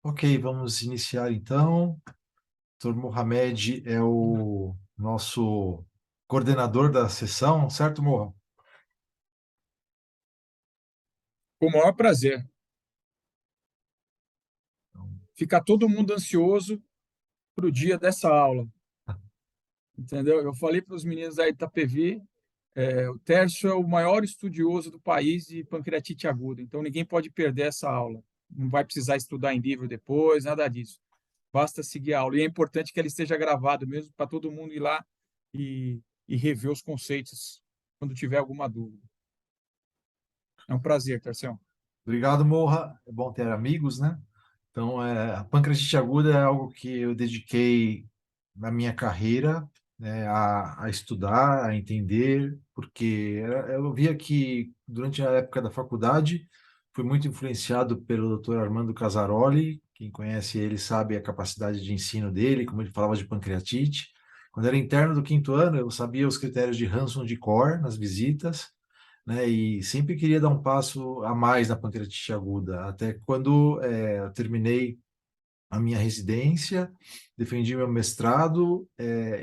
Ok, vamos iniciar então. Dr. Mohamed é o nosso coordenador da sessão, certo, Moha? Com o maior prazer. Então, Fica todo mundo ansioso para o dia dessa aula, entendeu? Eu falei para os meninos da Itapevi, o Tércio é o maior estudioso do país de pancreatite aguda, então ninguém pode perder essa aula. Não vai precisar estudar em livro depois, nada disso. Basta seguir a aula. E é importante que ela esteja gravada mesmo, para todo mundo ir lá e rever os conceitos quando tiver alguma dúvida. É um prazer, Tércio. Obrigado, Moha. É bom ter amigos, né? Então, a pancreatite aguda é algo que eu dediquei na minha carreira, né, a estudar, a entender, porque eu via que durante a época da faculdade fui muito influenciado pelo Dr. Armando Casaroli. Quem conhece ele sabe a capacidade de ensino dele, como ele falava de pancreatite. Quando era interno do quinto ano, eu sabia os critérios de Hanson de cor nas visitas, né? E sempre queria dar um passo a mais na pancreatite aguda, até quando eu terminei a minha residência, defendi meu mestrado,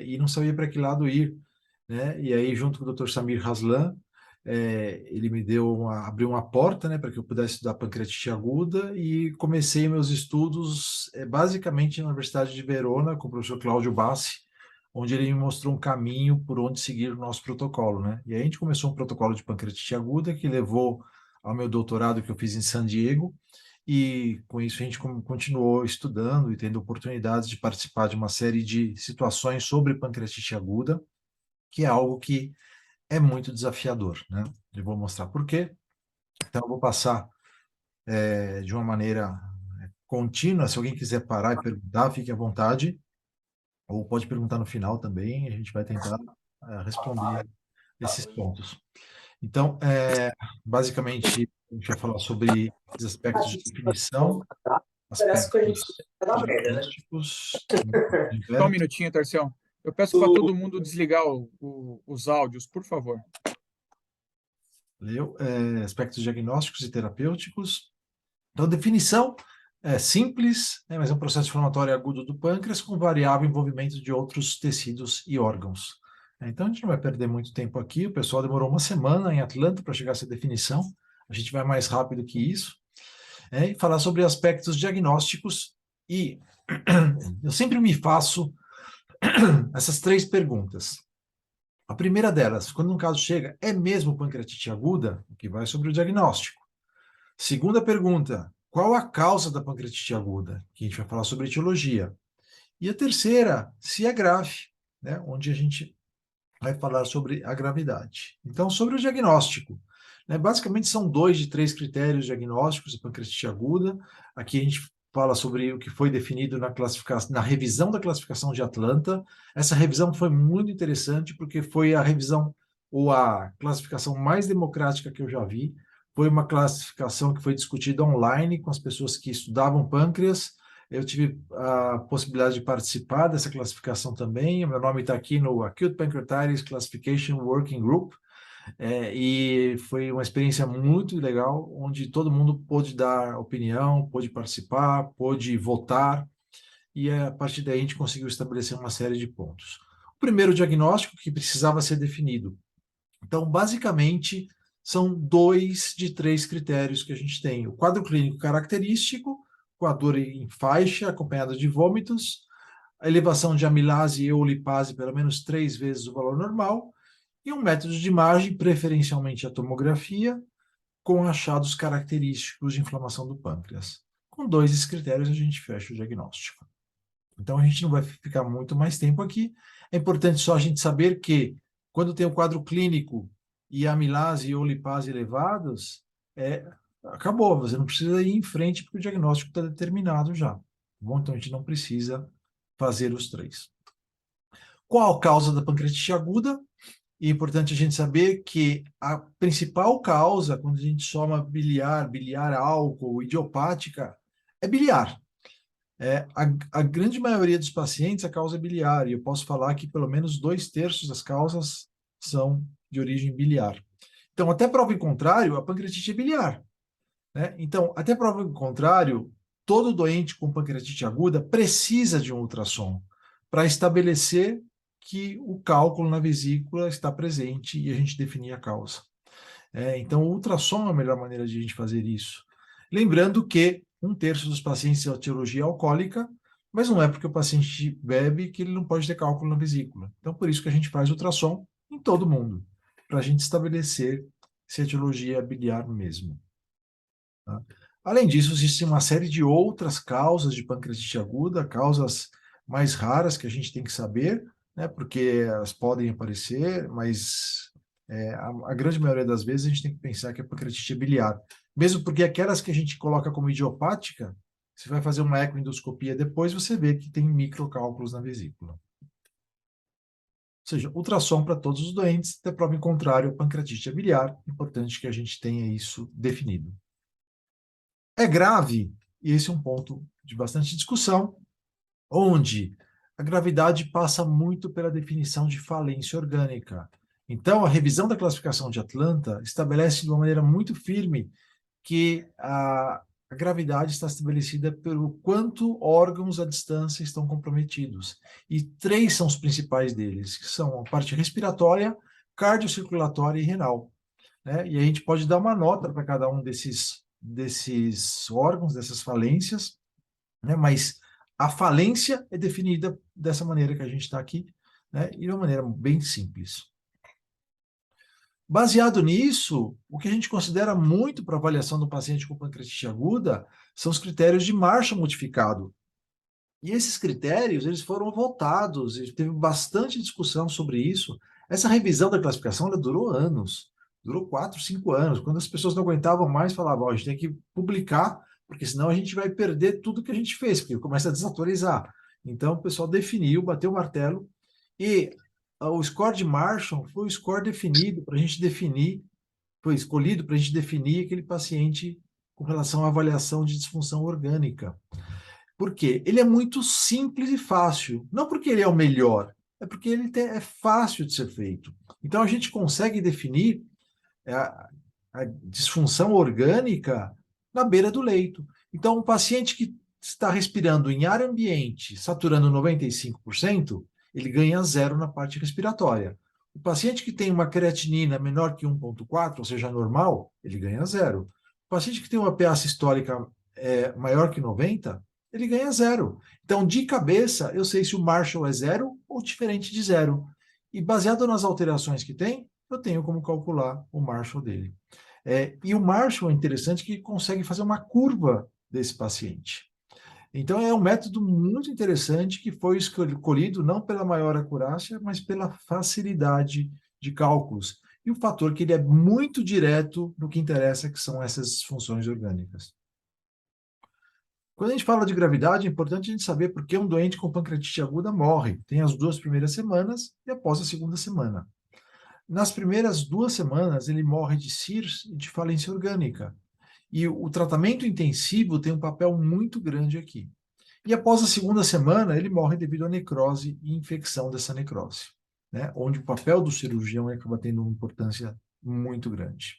e não sabia para que lado ir, né? E aí, junto com o Dr. Samir Haslan, ele me abriu uma porta, né, para que eu pudesse estudar pancreatite aguda e comecei meus estudos basicamente na Universidade de Verona com o professor Cláudio Bassi, onde ele me mostrou um caminho por onde seguir o nosso protocolo, né? E aí a gente começou um protocolo de pancreatite aguda que levou ao meu doutorado que eu fiz em San Diego, e com isso a gente continuou estudando e tendo oportunidades de participar de uma série de situações sobre pancreatite aguda, que é algo que é muito desafiador, né? Eu vou mostrar por quê. Então, eu vou passar de uma maneira contínua. Se alguém quiser parar e perguntar, fique à vontade, ou pode perguntar no final também, a gente vai tentar responder esses pontos. Então, basicamente, a gente vai falar sobre esses aspectos de definição, Parece que a gente aspectos vai dar merda, né? diagnósticos, Só um Gilberto. minutinho, Tarcião. Eu peço para todo mundo desligar os áudios, por favor. Leu? Aspectos diagnósticos e terapêuticos. Então, definição é simples, né, mas é um processo inflamatório agudo do pâncreas com variável envolvimento de outros tecidos e órgãos. Então, a gente não vai perder muito tempo aqui. O pessoal demorou uma semana em Atlanta para chegar a essa definição. A gente vai mais rápido que isso. E falar sobre aspectos diagnósticos. E eu sempre me faço essas três perguntas. A primeira delas, quando um caso chega, é mesmo pancreatite aguda? O que vai sobre o diagnóstico. Segunda pergunta, qual a causa da pancreatite aguda? Que a gente vai falar sobre etiologia. E a terceira, se é grave, né? Onde a gente vai falar sobre a gravidade. Então, sobre o diagnóstico, né? Basicamente são 2 de 3 critérios diagnósticos da pancreatite aguda. Aqui a gente fala sobre o que foi definido na classificação, na revisão da classificação de Atlanta. Essa revisão foi muito interessante porque foi a revisão ou a classificação mais democrática que eu já vi. Foi uma classificação que foi discutida online com as pessoas que estudavam pâncreas. Eu tive a possibilidade de participar dessa classificação também. Meu nome está aqui no Acute Pancreatitis Classification Working Group. E foi uma experiência muito legal, onde todo mundo pôde dar opinião, pôde participar, pôde votar, e a partir daí a gente conseguiu estabelecer uma série de pontos. O primeiro diagnóstico que precisava ser definido. Então, basicamente, são 2 de 3 critérios que a gente tem. O quadro clínico característico, com a dor em faixa, acompanhada de vômitos, a elevação de amilase e ou lipase pelo menos 3 vezes o valor normal, e um método de imagem, preferencialmente a tomografia, com achados característicos de inflamação do pâncreas. Com 2 desses critérios, a gente fecha o diagnóstico. Então, a gente não vai ficar muito mais tempo aqui. É importante só a gente saber que, quando tem o quadro clínico e amilase ou lipase elevados, acabou, você não precisa ir em frente, porque o diagnóstico está determinado já. Tá bom? Então, a gente não precisa fazer os 3. Qual a causa da pancreatite aguda? E é importante a gente saber que a principal causa, quando a gente soma biliar álcool, idiopática, é biliar. A grande maioria dos pacientes, a causa é biliar, e eu posso falar que pelo menos 2/3 das causas são de origem biliar. Então, até prova em contrário, a pancreatite é biliar, né? Então, até prova em contrário, todo doente com pancreatite aguda precisa de um ultrassom para estabelecer que o cálculo na vesícula está presente e a gente definir a causa. Então, o ultrassom é a melhor maneira de a gente fazer isso. Lembrando que 1/3 dos pacientes têm etiologia alcoólica, mas não é porque o paciente bebe que ele não pode ter cálculo na vesícula. Então, por isso que a gente faz ultrassom em todo mundo, para a gente estabelecer se a etiologia é biliar mesmo. Tá? Além disso, existe uma série de outras causas de pancreatite aguda, causas mais raras que a gente tem que saber, né, porque elas podem aparecer, mas a grande maioria das vezes a gente tem que pensar que a pancreatite é biliar. Mesmo porque aquelas que a gente coloca como idiopática, você vai fazer uma ecoendoscopia depois, você vê que tem microcálculos na vesícula. Ou seja, ultrassom para todos os doentes, até prova em contrário, a pancreatite é biliar. Importante que a gente tenha isso definido. É grave, e esse é um ponto de bastante discussão, onde a gravidade passa muito pela definição de falência orgânica. Então, a revisão da classificação de Atlanta estabelece de uma maneira muito firme que a gravidade está estabelecida pelo quanto órgãos à distância estão comprometidos. E 3 são os principais deles, que são a parte respiratória, cardiocirculatória e renal. Né? E a gente pode dar uma nota para cada um desses órgãos, dessas falências, né? Mas a falência é definida dessa maneira que a gente está aqui, né? E de uma maneira bem simples. Baseado nisso, o que a gente considera muito para avaliação do paciente com pancreatite aguda são os critérios de Marshall modificado. E esses critérios, eles foram votados, e teve bastante discussão sobre isso. Essa revisão da classificação, ela durou anos, durou 4, 5 anos. Quando as pessoas não aguentavam mais, falavam, a gente tem que publicar, porque senão a gente vai perder tudo que a gente fez, porque começa a desatualizar. Então, o pessoal definiu, bateu o martelo, e o score de Marshall foi o score definido para a gente definir, foi escolhido para a gente definir aquele paciente com relação à avaliação de disfunção orgânica. Por quê? Ele é muito simples e fácil. Não porque ele é o melhor, é porque ele é fácil de ser feito. Então, a gente consegue definir a disfunção orgânica na beira do leito. Então, um paciente que está respirando em ar ambiente, saturando 95%, ele ganha 0 na parte respiratória. O paciente que tem uma creatinina menor que 1,4, ou seja, normal, ele ganha 0. O paciente que tem uma PA sistólica maior que 90, ele ganha 0. Então, de cabeça, eu sei se o Marshall é 0 ou diferente de 0. E baseado nas alterações que tem, eu tenho como calcular o Marshall dele. E o Marshall é interessante que consegue fazer uma curva desse paciente. Então, é um método muito interessante que foi escolhido não pela maior acurácia, mas pela facilidade de cálculos. E o fator que ele é muito direto no que interessa, que são essas funções orgânicas. Quando a gente fala de gravidade, é importante a gente saber por que um doente com pancreatite aguda morre. Tem as 2 primeiras semanas e após a 2ª semana. Nas primeiras 2 semanas, ele morre de CIRS e de falência orgânica. E o tratamento intensivo tem um papel muito grande aqui. E após a 2ª semana, ele morre devido à necrose e infecção dessa necrose, né? Onde o papel do cirurgião acaba tendo uma importância muito grande.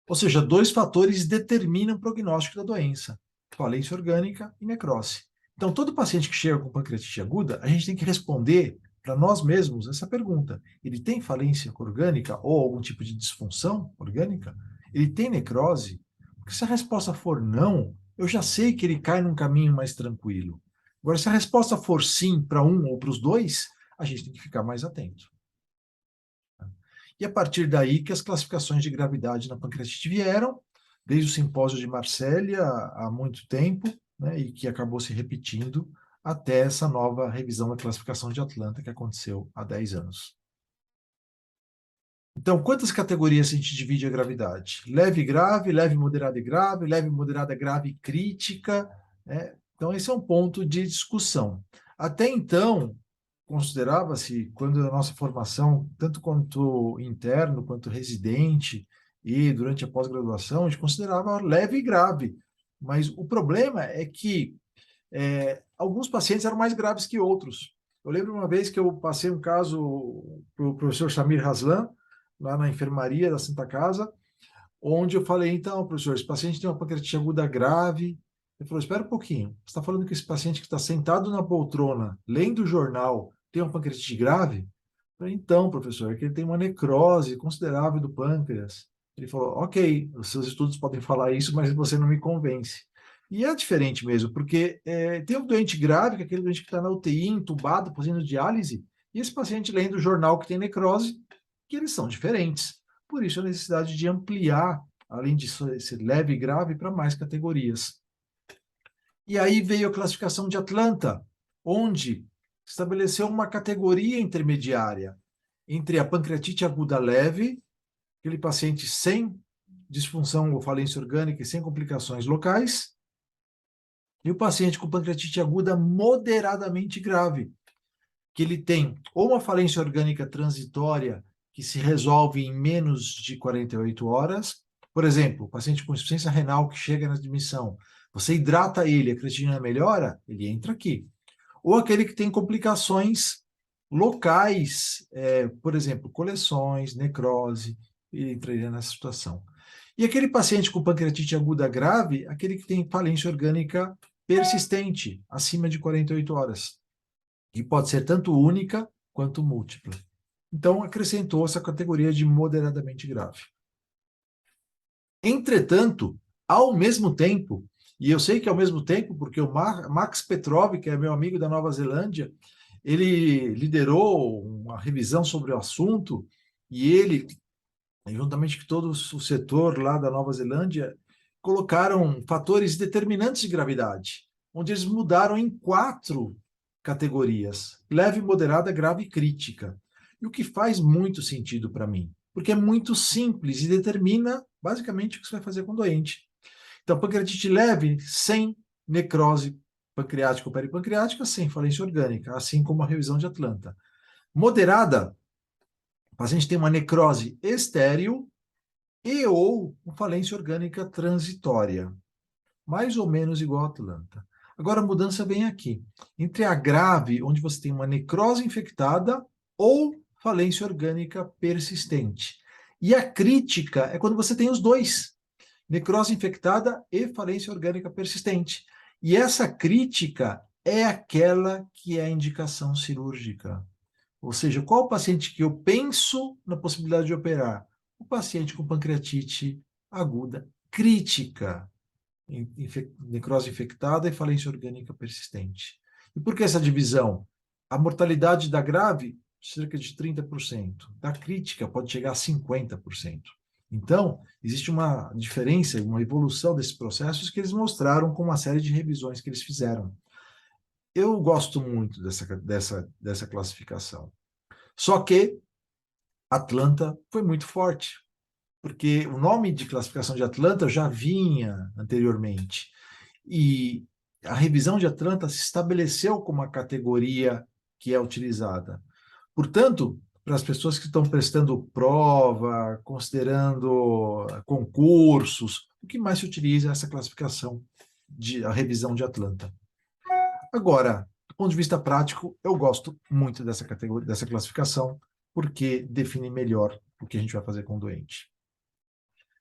Ou seja, 2 fatores determinam o prognóstico da doença: falência orgânica e necrose. Então, todo paciente que chega com pancreatite aguda, a gente tem que responder para nós mesmos essa pergunta: ele tem falência orgânica ou algum tipo de disfunção orgânica? Ele tem necrose? Porque se a resposta for não, eu já sei que ele cai num caminho mais tranquilo. Agora, se a resposta for sim para um ou para os 2, a gente tem que ficar mais atento. E a partir daí que as classificações de gravidade na pancreatite vieram, desde o simpósio de Marsella há muito tempo, né, e que acabou se repetindo até essa nova revisão da classificação de Atlanta que aconteceu há 10 anos. Então, quantas categorias a gente divide a gravidade? Leve, grave, leve, moderada e grave, leve, moderada, grave e crítica. Né? Então, esse é um ponto de discussão. Até então, considerava-se, quando a nossa formação, tanto quanto interno, quanto residente, e durante a pós-graduação, a gente considerava leve e grave. Mas o problema é que alguns pacientes eram mais graves que outros. Eu lembro uma vez que eu passei um caso para o professor Samir Haslan, lá na enfermaria da Santa Casa, onde eu falei, então, professor, esse paciente tem uma pancreatite aguda grave, Ele falou, espera um pouquinho, você está falando que esse paciente que está sentado na poltrona, lendo o jornal, tem uma pancreatite grave? Eu falei, então, professor, é que ele tem uma necrose considerável do pâncreas. Ele falou, ok, os seus estudos podem falar isso, mas você não me convence. E é diferente mesmo, porque tem um doente grave, que é aquele doente que está na UTI, entubado, fazendo diálise, e esse paciente lendo o jornal que tem necrose, que eles são diferentes. Por isso a necessidade de ampliar, além de ser leve e grave, para mais categorias. E aí veio a classificação de Atlanta, onde estabeleceu uma categoria intermediária entre a pancreatite aguda leve, aquele paciente sem disfunção ou falência orgânica e sem complicações locais, e o paciente com pancreatite aguda moderadamente grave, que ele tem ou uma falência orgânica transitória que se resolve em menos de 48 horas, por exemplo, o paciente com insuficiência renal que chega na admissão, você hidrata ele, a creatinina melhora, ele entra aqui. Ou aquele que tem complicações locais, por exemplo, coleções, necrose, ele entraria nessa situação. E aquele paciente com pancreatite aguda grave, aquele que tem falência orgânica persistente, acima de 48 horas. E pode ser tanto única quanto múltipla. Então, acrescentou essa categoria de moderadamente grave. Entretanto, ao mesmo tempo, e eu sei que ao mesmo tempo, porque o Max Petrov, que é meu amigo da Nova Zelândia, ele liderou uma revisão sobre o assunto, e ele, juntamente com todo o setor lá da Nova Zelândia, colocaram fatores determinantes de gravidade, onde eles mudaram em 4 categorias: leve, moderada, grave e crítica. E o que faz muito sentido para mim, porque é muito simples e determina basicamente o que você vai fazer com o doente. Então, pancreatite leve, sem necrose pancreática ou peripancreática, sem falência orgânica, assim como a revisão de Atlanta. Moderada, o paciente tem uma necrose estéril e ou uma falência orgânica transitória, mais ou menos igual a Atlanta. Agora, a mudança vem aqui. Entre a grave, onde você tem uma necrose infectada, ou falência orgânica persistente. E a crítica é quando você tem os dois, necrose infectada e falência orgânica persistente. E essa crítica é aquela que é a indicação cirúrgica. Ou seja, qual o paciente que eu penso na possibilidade de operar? O paciente com pancreatite aguda crítica, necrose infectada e falência orgânica persistente. E por que essa divisão? A mortalidade da grave, cerca de 30%. Da crítica, pode chegar a 50%. Então, existe uma diferença, uma evolução desses processos que eles mostraram com uma série de revisões que eles fizeram. Eu gosto muito dessa classificação. Só que Atlanta foi muito forte, porque o nome de classificação de Atlanta já vinha anteriormente. E a revisão de Atlanta se estabeleceu como a categoria que é utilizada. Portanto, para as pessoas que estão prestando prova, considerando concursos, o que mais se utiliza é essa classificação, a revisão de Atlanta. Agora, do ponto de vista prático, eu gosto muito dessa categoria, dessa classificação, porque define melhor o que a gente vai fazer com o doente.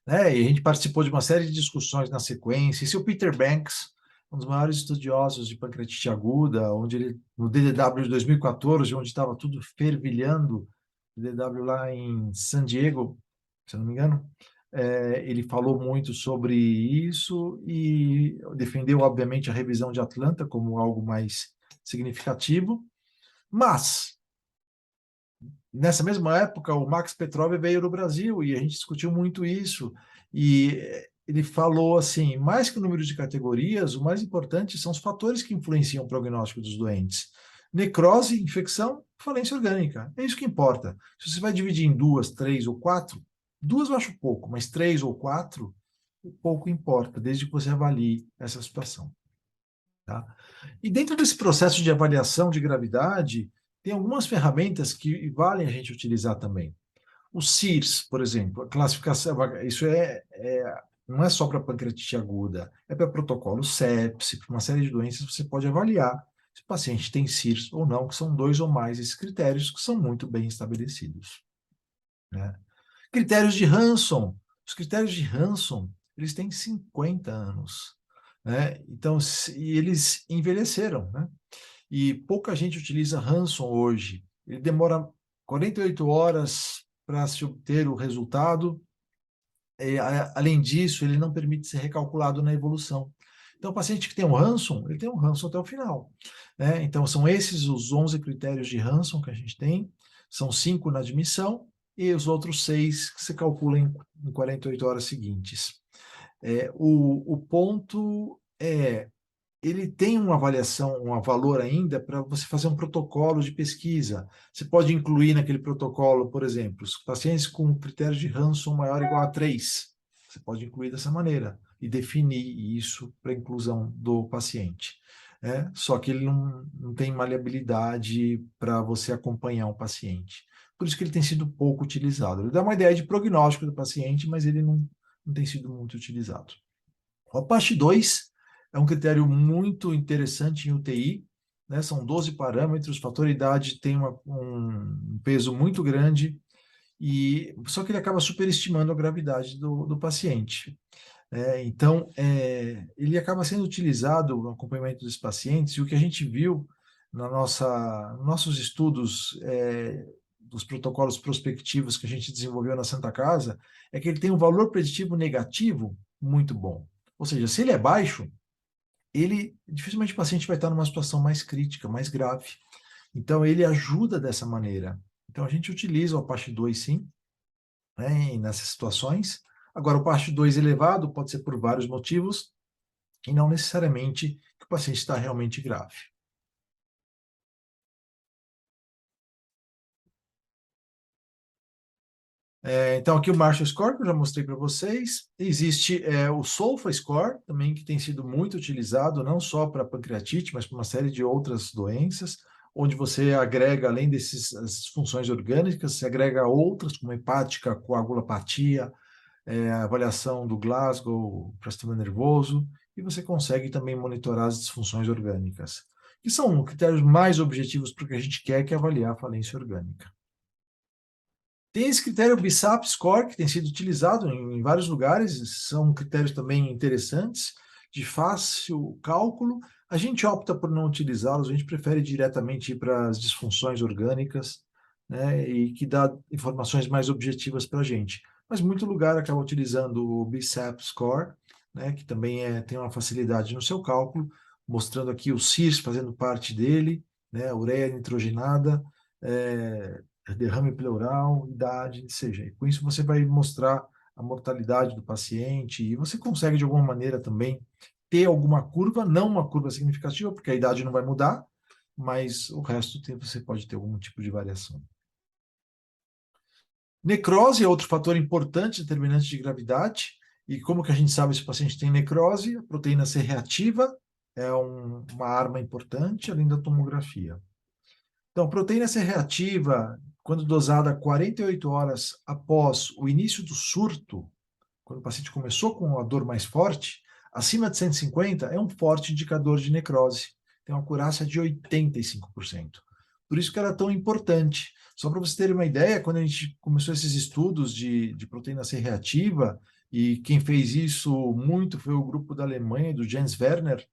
E a gente participou de uma série de discussões na sequência. Esse é o Peter Banks, um dos maiores estudiosos de pancreatite aguda, onde ele, no DDW de 2014, onde estava tudo fervilhando, DDW lá em San Diego, se eu não me engano, ele falou muito sobre isso e defendeu, obviamente, a revisão de Atlanta como algo mais significativo, mas nessa mesma época o Max Petrov veio no Brasil e a gente discutiu muito isso, e ele falou assim, mais que o número de categorias, o mais importante são os fatores que influenciam o prognóstico dos doentes. Necrose, infecção, falência orgânica, é isso que importa. Se você vai dividir em 2, 3 ou 4, 2 eu acho pouco, mas 3 ou 4, pouco importa, desde que você avalie essa situação. Tá? E dentro desse processo de avaliação de gravidade, tem algumas ferramentas que valem a gente utilizar também. O CIRS, por exemplo, a classificação, isso não é só para pancreatite aguda, é para protocolo sepse, para uma série de doenças você pode avaliar se o paciente tem CIRS ou não, que são 2 ou mais esses critérios que são muito bem estabelecidos. Né? Critérios de Hanson. Os critérios de Hanson, eles têm 50 anos. né? Então, e eles envelheceram, né? E pouca gente utiliza Hanson hoje. Ele demora 48 horas para se obter o resultado. Além disso, ele não permite ser recalculado na evolução. Então, o paciente que tem um Hanson, ele tem um Hanson até o final, né? Então, são esses os 11 critérios de Hanson que a gente tem. São 5 na admissão e os outros 6 que se calculam em 48 horas seguintes. O ponto é, ele tem uma avaliação, um valor ainda para você fazer um protocolo de pesquisa. Você pode incluir naquele protocolo, por exemplo, os pacientes com critério de Hanson maior ou igual a 3. Você pode incluir dessa maneira e definir isso para a inclusão do paciente. Só que ele não tem maleabilidade para você acompanhar um paciente. Por isso que ele tem sido pouco utilizado. Ele dá uma ideia de prognóstico do paciente, mas ele não tem sido muito utilizado. O Apache 2 é um critério muito interessante em UTI, né? São 12 parâmetros, fator idade tem um peso muito grande, só que ele acaba superestimando a gravidade do paciente. Então, ele acaba sendo utilizado no acompanhamento dos pacientes, e o que a gente viu nos nossos estudos dos protocolos prospectivos que a gente desenvolveu na Santa Casa, é que ele tem um valor preditivo negativo muito bom. Ou seja, se ele é baixo, dificilmente o paciente vai estar numa situação mais crítica, mais grave. Então, ele ajuda dessa maneira. Então, a gente utiliza o Apache 2, sim, né, nessas situações. Agora, o Apache 2 elevado pode ser por vários motivos, e não necessariamente que o paciente está realmente grave. Então, aqui o Marshall Score, que eu já mostrei para vocês. Existe o SOFA Score, também, que tem sido muito utilizado, não só para pancreatite, mas para uma série de outras doenças, onde você agrega, além dessas funções orgânicas, você agrega outras, como hepática, coagulopatia, a avaliação do Glasgow para o sistema nervoso, e você consegue também monitorar as disfunções orgânicas, que são critérios mais objetivos para o que a gente quer, que é avaliar a falência orgânica. Tem esse critério BSAP Score, que tem sido utilizado em vários lugares, são critérios também interessantes, de fácil cálculo. A gente opta por não utilizá-los, a gente prefere diretamente ir para as disfunções orgânicas, né, e que dá informações mais objetivas para a gente. Mas muito lugar acaba utilizando o BSAP Score, né, que também tem uma facilidade no seu cálculo, mostrando aqui o CIRS fazendo parte dele, né, ureia nitrogenada, derrame pleural, idade, seja. E com isso você vai mostrar a mortalidade do paciente e você consegue, de alguma maneira, também ter alguma curva, não uma curva significativa, porque a idade não vai mudar, mas o resto do tempo você pode ter algum tipo de variação. Necrose é outro fator importante, determinante de gravidade. E como que a gente sabe se o paciente tem necrose? A proteína C reativa é uma arma importante, além da tomografia. Então, a proteína C reativa, quando dosada 48 horas após o início do surto, quando o paciente começou com a dor mais forte, acima de 150 é um forte indicador de necrose. Tem uma acurácia de 85%. Por isso que era tão importante. Só para vocês terem uma ideia, quando a gente começou esses estudos de proteína C reativa, e quem fez isso muito foi o grupo da Alemanha, do Jens Werner.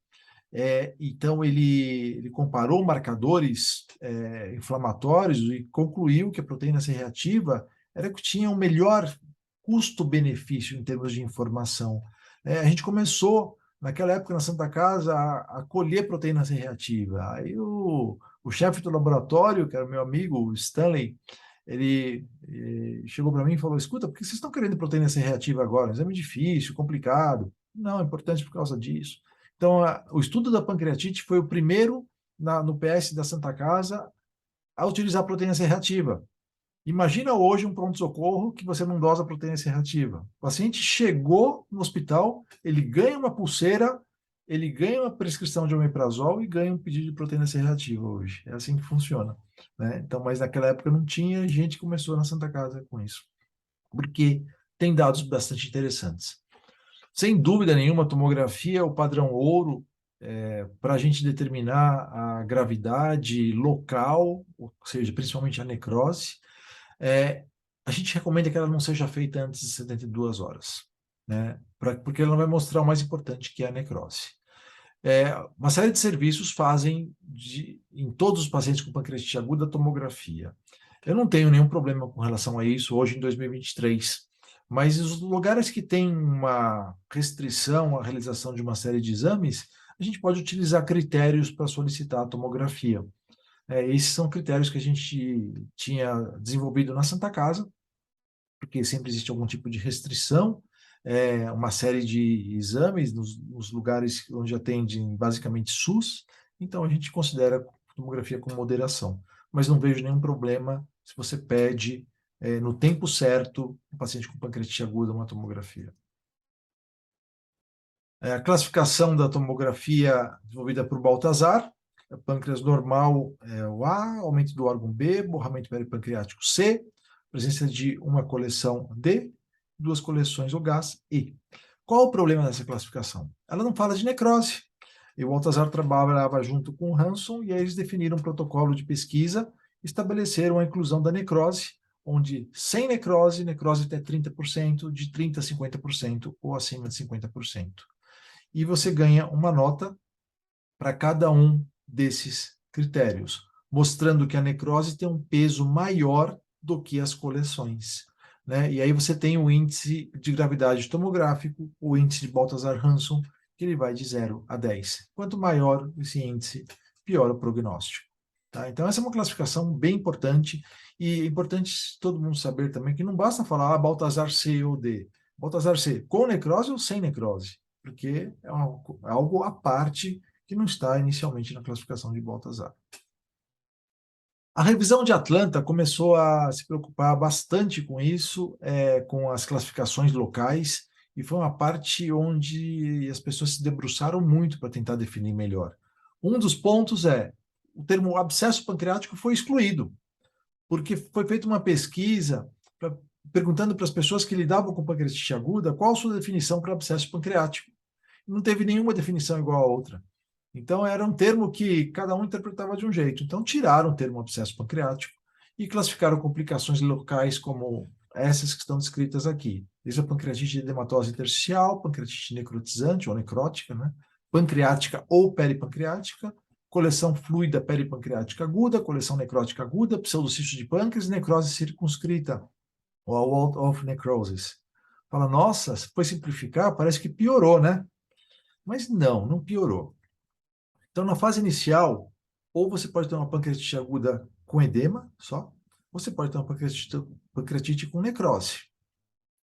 Então, ele comparou marcadores inflamatórios e concluiu que a proteína C reativa era que tinha um melhor custo-benefício em termos de informação. A gente começou, naquela época, na Santa Casa, a colher proteína C reativa. Aí o chefe do laboratório, que era meu amigo, o Stanley, ele chegou para mim e falou: escuta, por que vocês estão querendo proteína C reativa agora? Um exame difícil, complicado. Não, é importante por causa disso. Então, o estudo da pancreatite foi o primeiro no PS da Santa Casa a utilizar a proteína C reativa. Imagina hoje um pronto-socorro que você não dosa proteína C reativa. O paciente chegou no hospital, ele ganha uma pulseira, ele ganha uma prescrição de omeprazol e ganha um pedido de proteína C reativa hoje. É assim que funciona, né? Então, mas naquela época não tinha, gente começou na Santa Casa com isso. Porque tem dados bastante interessantes. Sem dúvida nenhuma, a tomografia é o padrão ouro para a gente determinar a gravidade local, ou seja, principalmente a necrose. A gente recomenda que ela não seja feita antes de 72 horas, né? Porque ela vai mostrar o mais importante, que é a necrose. Uma série de serviços fazem, em todos os pacientes com pancreatite aguda, tomografia. Eu não tenho nenhum problema com relação a isso hoje em 2023, mas os lugares que têm uma restrição à realização de uma série de exames, a gente pode utilizar critérios para solicitar a tomografia. Esses são critérios que a gente tinha desenvolvido na Santa Casa, porque sempre existe algum tipo de restrição, uma série de exames nos lugares onde atendem basicamente SUS, então a gente considera a tomografia com moderação. Mas não vejo nenhum problema se você pede, no tempo certo, um paciente com pancreatite aguda, uma tomografia. A classificação da tomografia desenvolvida por Baltazar: pâncreas normal é o A, aumento do órgão B, borramento peripancreático C, presença de uma coleção D, duas coleções ou gás E. Qual o problema dessa classificação? Ela não fala de necrose. E o Baltazar trabalhava junto com o Hanson e aí eles definiram um protocolo de pesquisa, estabeleceram a inclusão da necrose, onde sem necrose até 30%, de 30% a 50% ou acima de 50%. E você ganha uma nota para cada um desses critérios, mostrando que a necrose tem um peso maior do que as coleções. Né? E aí você tem o índice de gravidade tomográfico, o índice de Baltazar-Hanson, que ele vai de 0 a 10. Quanto maior esse índice, pior o prognóstico. Tá? Então, essa é uma classificação bem importante, e é importante todo mundo saber também que não basta falar Baltazar C ou D. Baltazar C com necrose ou sem necrose, porque é algo à parte que não está inicialmente na classificação de Baltazar. A revisão de Atlanta começou a se preocupar bastante com isso, com as classificações locais, e foi uma parte onde as pessoas se debruçaram muito para tentar definir melhor. Um dos pontos o termo abscesso pancreático foi excluído, porque foi feita uma pesquisa perguntando para as pessoas que lidavam com pancreatite aguda qual a sua definição para abscesso pancreático. Não teve nenhuma definição igual a outra. Então, era um termo que cada um interpretava de um jeito. Então, tiraram o termo abscesso pancreático e classificaram complicações locais como essas que estão descritas aqui. Desde a pancreatite edematose intersticial, pancreatite necrotizante ou necrótica, né? Pancreática ou peripancreática, coleção fluida peripancreática aguda, coleção necrótica aguda, pseudocisto de pâncreas e necrose circunscrita, ou a wall of necrosis. Fala, nossa, se foi simplificar, parece que piorou, né? Mas não piorou. Então, na fase inicial, ou você pode ter uma pancreatite aguda com edema só, ou você pode ter uma pancreatite com necrose.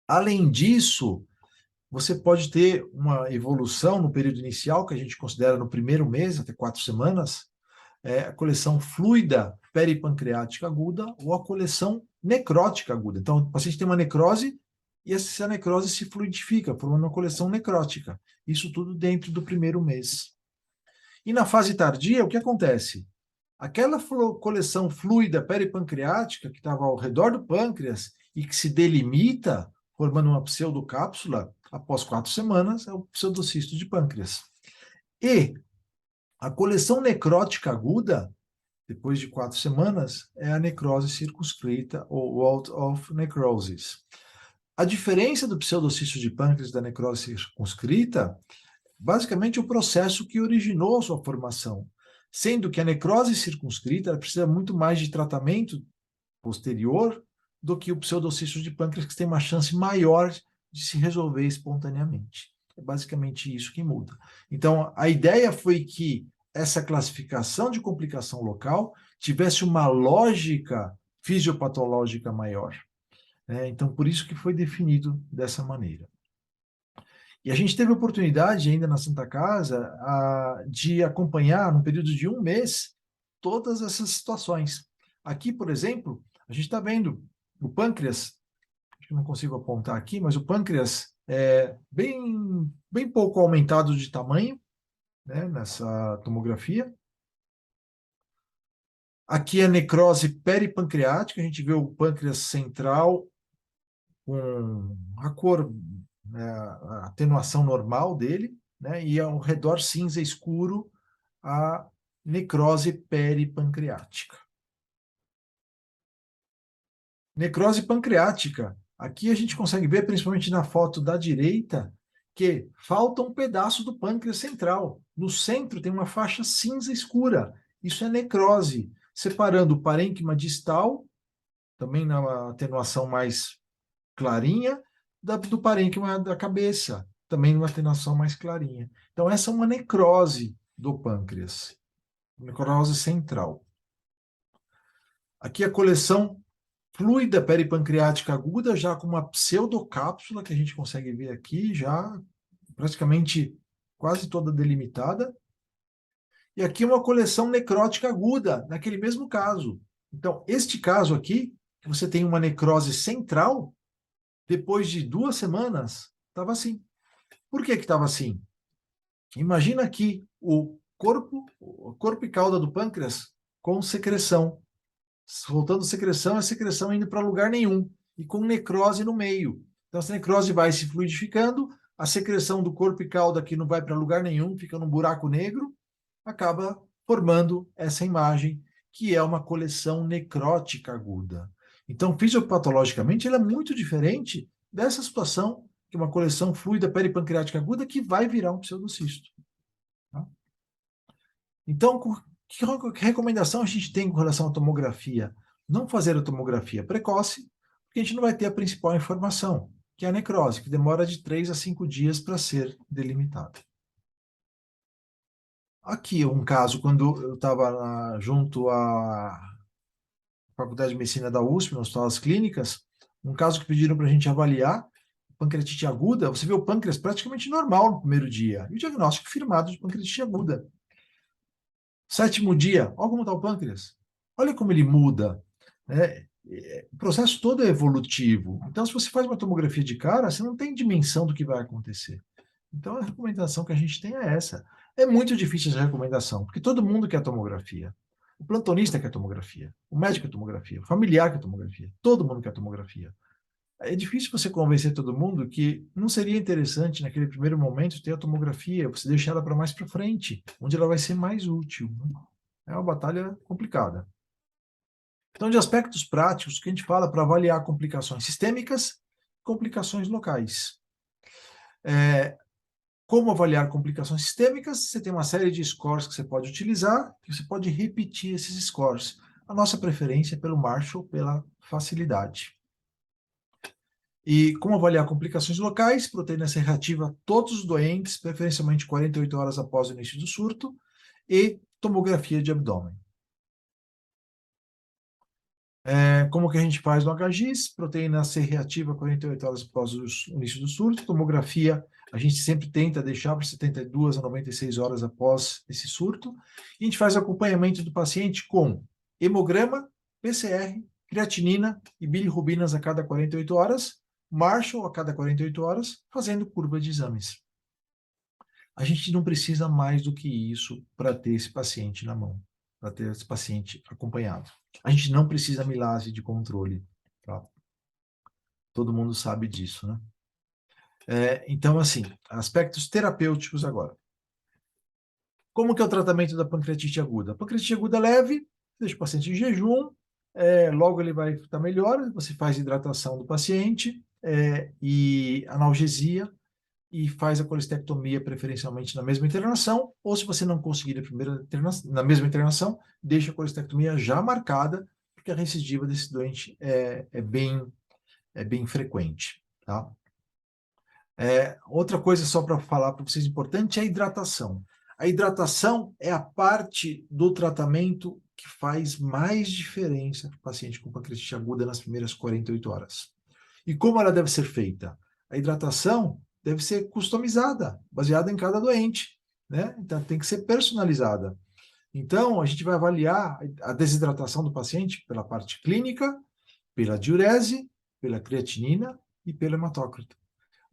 Além disso, você pode ter uma evolução no período inicial, que a gente considera no primeiro mês, até 4 semanas, a coleção fluida peripancreática aguda ou a coleção necrótica aguda. Então, o paciente tem uma necrose e essa necrose se fluidifica, formando uma coleção necrótica. Isso tudo dentro do primeiro mês. E na fase tardia, o que acontece? Aquela coleção fluida peripancreática que estava ao redor do pâncreas e que se delimita, formando uma pseudocápsula, após 4 semanas, é o pseudocisto de pâncreas. E a coleção necrótica aguda, depois de 4 semanas, é a necrose circunscrita, ou wall of necrosis. A diferença do pseudocisto de pâncreas da necrose circunscrita, basicamente, o processo que originou a sua formação, sendo que a necrose circunscrita precisa muito mais de tratamento posterior do que o pseudocisto de pâncreas, que tem uma chance maior de se resolver espontaneamente. É basicamente isso que muda. Então, a ideia foi que essa classificação de complicação local tivesse uma lógica fisiopatológica maior. Então, por isso que foi definido dessa maneira. E a gente teve a oportunidade, ainda na Santa Casa, de acompanhar, no período de 1 mês, todas essas situações. Aqui, por exemplo, a gente está vendo o pâncreas, acho que não consigo apontar aqui, mas o pâncreas é bem pouco aumentado de tamanho, né, nessa tomografia. Aqui a necrose peripancreática, a gente vê o pâncreas central com a cor, a atenuação normal dele, né, e ao redor cinza escuro a necrose peripancreática. Necrose pancreática. Aqui a gente consegue ver, principalmente na foto da direita, que falta um pedaço do pâncreas central. No centro tem uma faixa cinza escura. Isso é necrose, separando o parênquima distal, também na atenuação mais clarinha, do parênquima da cabeça, também numa atenuação mais clarinha. Então, essa é uma necrose do pâncreas, necrose central. Aqui a coleção fluida peripancreática aguda, já com uma pseudocápsula, que a gente consegue ver aqui, já praticamente quase toda delimitada. E aqui uma coleção necrótica aguda, naquele mesmo caso. Então, este caso aqui, que você tem uma necrose central, depois de 2 semanas, estava assim. Por que estava assim? Imagina aqui o corpo e cauda do pâncreas com secreção. Voltando secreção, é secreção indo para lugar nenhum. E com necrose no meio. Então, essa necrose vai se fluidificando, a secreção do corpo e cauda que não vai para lugar nenhum, fica num buraco negro, acaba formando essa imagem, que é uma coleção necrótica aguda. Então, fisiopatologicamente, ela é muito diferente dessa situação, que é uma coleção fluida peripancreática aguda, que vai virar um pseudocisto. Tá? Então, que recomendação a gente tem com relação à tomografia? Não fazer a tomografia precoce, porque a gente não vai ter a principal informação, que é a necrose, que demora de 3 a 5 dias para ser delimitada. Aqui um caso, quando eu estava junto à Faculdade de Medicina da USP, no Hospital das Clínicas, um caso que pediram para a gente avaliar, pancreatite aguda, você vê o pâncreas praticamente normal no primeiro dia, e o diagnóstico firmado de pancreatite aguda. 7º dia, olha como está o pâncreas. Olha como ele muda. Né? O processo todo é evolutivo. Então, se você faz uma tomografia de cara, você não tem dimensão do que vai acontecer. Então, a recomendação que a gente tem é essa. É muito difícil essa recomendação, porque todo mundo quer tomografia. O plantonista quer tomografia, o médico quer tomografia, o familiar quer tomografia, todo mundo quer tomografia. É difícil você convencer todo mundo que não seria interessante, naquele primeiro momento, ter a tomografia, você deixar ela para mais para frente, onde ela vai ser mais útil. É uma batalha complicada. Então, de aspectos práticos, que a gente fala para avaliar complicações sistêmicas, complicações locais. Como avaliar complicações sistêmicas? Você tem uma série de scores que você pode utilizar, e você pode repetir esses scores. A nossa preferência é pelo Marshall, pela facilidade. E como avaliar complicações locais? Proteína C reativa a todos os doentes, preferencialmente 48 horas após o início do surto, e tomografia de abdômen. Como que a gente faz no HGIS? Proteína C reativa 48 horas após o início do surto. Tomografia, a gente sempre tenta deixar para 72 a 96 horas após esse surto. E a gente faz acompanhamento do paciente com hemograma, PCR, creatinina e bilirrubinas a cada 48 horas, Marshall a cada 48 horas, fazendo curva de exames. A gente não precisa mais do que isso para ter esse paciente na mão, para ter esse paciente acompanhado. A gente não precisa milase de controle. Tá? Todo mundo sabe disso, né? Então, assim, aspectos terapêuticos agora. Como que é o tratamento da pancreatite aguda? A pancreatite aguda leve, deixa o paciente em jejum, logo ele vai estar melhor, você faz hidratação do paciente e analgesia, e faz a colestectomia preferencialmente na mesma internação, ou se você não conseguir na mesma internação, deixa a colestectomia já marcada, porque a recidiva desse doente é bem frequente. Tá? Outra coisa só para falar para vocês importante é a hidratação. A hidratação é a parte do tratamento que faz mais diferença para o paciente com pancreatite aguda nas primeiras 48 horas. E como ela deve ser feita? A hidratação deve ser customizada, baseada em cada doente, né? Então, tem que ser personalizada. Então, a gente vai avaliar a desidratação do paciente pela parte clínica, pela diurese, pela creatinina e pelo hematócrito.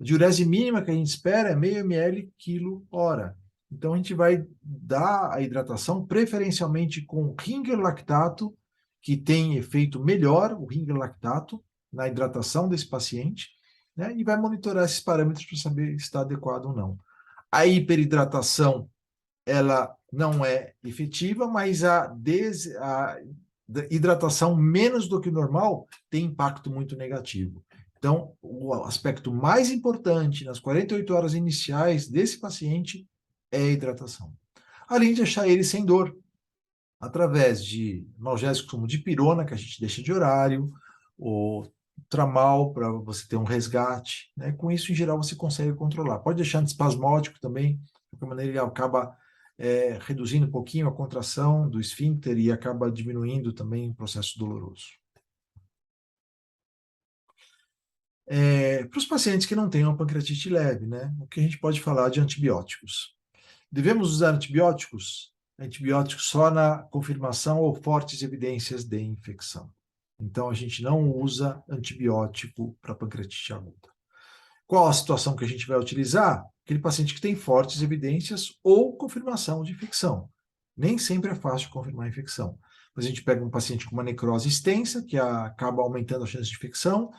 A diurese mínima que a gente espera é meio ml quilo hora. Então, a gente vai dar a hidratação preferencialmente com Ringer lactato, que tem efeito melhor, o Ringer lactato, na hidratação desse paciente, né? E vai monitorar esses parâmetros para saber se está adequado ou não. A hiperidratação, ela não é efetiva, mas a hidratação menos do que o normal tem impacto muito negativo. Então, o aspecto mais importante nas 48 horas iniciais desse paciente é a hidratação. Além de deixar ele sem dor, através de analgésicos como dipirona, que a gente deixa de horário, ou tramal, para você ter um resgate. Né? Com isso, em geral, você consegue controlar. Pode deixar antiespasmódico também, de qualquer maneira ele acaba reduzindo um pouquinho a contração do esfíncter e acaba diminuindo também o processo doloroso. Para os pacientes que não têm uma pancreatite leve, né? O que a gente pode falar de antibióticos? Devemos usar antibióticos? Antibióticos só na confirmação ou fortes evidências de infecção. Então, a gente não usa antibiótico para pancreatite aguda. Qual a situação que a gente vai utilizar? Aquele paciente que tem fortes evidências ou confirmação de infecção. Nem sempre é fácil confirmar a infecção. Mas a gente pega um paciente com uma necrose extensa, que acaba aumentando a chance de infecção,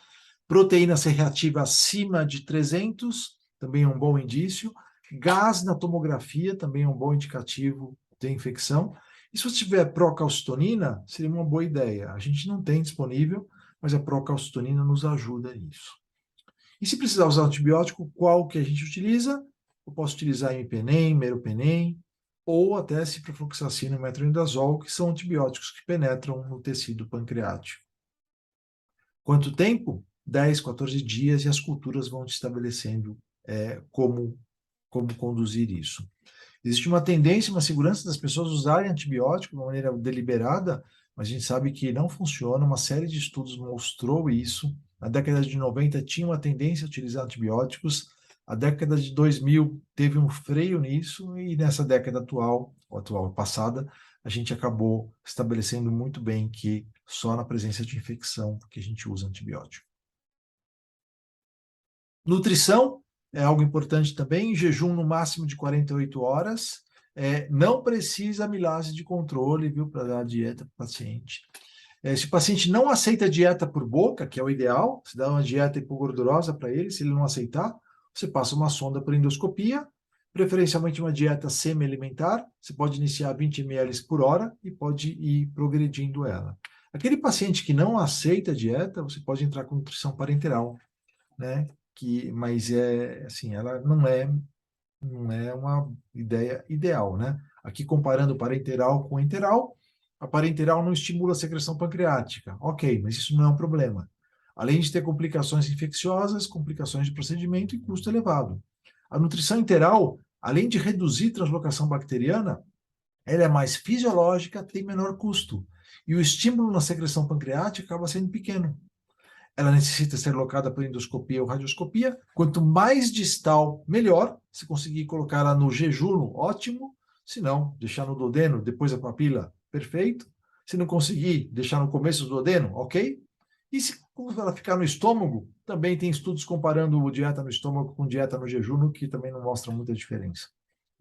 proteína C reativa acima de 300, também é um bom indício. Gás na tomografia também é um bom indicativo de infecção. E se você tiver procalcitonina, seria uma boa ideia. A gente não tem disponível, mas a procalcitonina nos ajuda nisso. E se precisar usar antibiótico, qual que a gente utiliza? Eu posso utilizar imipenem, meropenem, ou até ciprofloxacina e metronidazol, que são antibióticos que penetram no tecido pancreático. Quanto tempo? 10, 14 dias, e as culturas vão te estabelecendo como conduzir isso. Existe uma tendência, uma segurança das pessoas usarem antibiótico de uma maneira deliberada, mas a gente sabe que não funciona. Uma série de estudos mostrou isso. Na década de 90 tinha uma tendência a utilizar antibióticos. A década de 2000 teve um freio nisso, e nessa década passada, a gente acabou estabelecendo muito bem que só na presença de infecção que a gente usa antibiótico. Nutrição é algo importante também, jejum no máximo de 48 horas, não precisa amilase de controle, viu, para dar dieta para o paciente. Se o paciente não aceita dieta por boca, que é o ideal, se dá uma dieta hipogordurosa para ele, se ele não aceitar, você passa uma sonda por endoscopia, preferencialmente uma dieta semi-alimentar, você pode iniciar 20 ml por hora e pode ir progredindo ela. Aquele paciente que não aceita dieta, você pode entrar com nutrição parenteral, né? Mas assim, ela não é uma ideia ideal, né? Aqui comparando parenteral com enteral, a parenteral não estimula a secreção pancreática. Ok, mas isso não é um problema. Além de ter complicações infecciosas, complicações de procedimento e custo elevado. A nutrição enteral, além de reduzir translocação bacteriana, ela é mais fisiológica, tem menor custo. E o estímulo na secreção pancreática acaba sendo pequeno. Ela necessita ser locada por endoscopia ou radioscopia. Quanto mais distal, melhor. Se conseguir colocar ela no jejuno, ótimo. Se não, deixar no duodeno, depois a papila, perfeito. Se não conseguir, deixar no começo do duodeno, ok. E se ela ficar no estômago, também tem estudos comparando dieta no estômago com dieta no jejuno, que também não mostram muita diferença.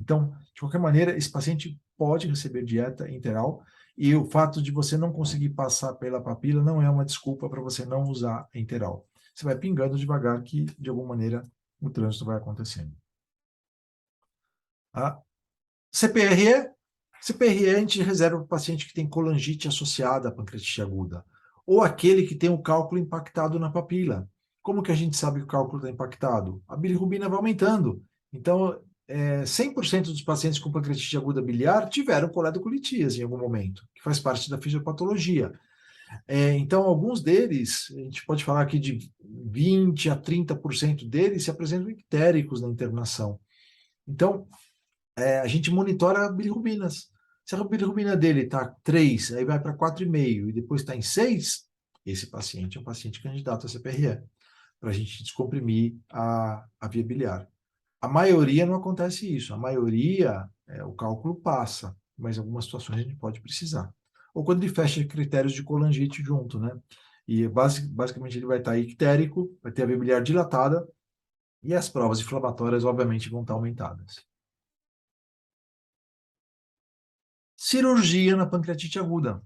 Então, de qualquer maneira, esse paciente pode receber dieta enteral, e o fato de você não conseguir passar pela papila não é uma desculpa para você não usar enteral. Você vai pingando devagar que, de alguma maneira, o trânsito vai acontecendo. A CPRE. CPRE a gente reserva para o paciente que tem colangite associada à pancreatite aguda, ou aquele que tem o cálculo impactado na papila. Como que a gente sabe que o cálculo está impactado? A bilirrubina vai aumentando. Então, 100% dos pacientes com pancreatite aguda biliar tiveram coledocolitíase em algum momento, que faz parte da fisiopatologia. Então, alguns deles, a gente pode falar aqui de 20% a 30% deles se apresentam ictéricos na internação. Então, a gente monitora bilirrubinas. Se a bilirrubina dele está 3, aí vai para 4,5 e depois está em 6, esse paciente é um paciente candidato a CPRE, para a gente descomprimir a via biliar. A maioria não acontece isso. A maioria, o cálculo passa, mas em algumas situações a gente pode precisar. Ou quando ele fecha critérios de colangite junto, né? E basicamente ele vai estar ictérico, vai ter a via biliar dilatada, e as provas inflamatórias, obviamente, vão estar aumentadas. Cirurgia na pancreatite aguda.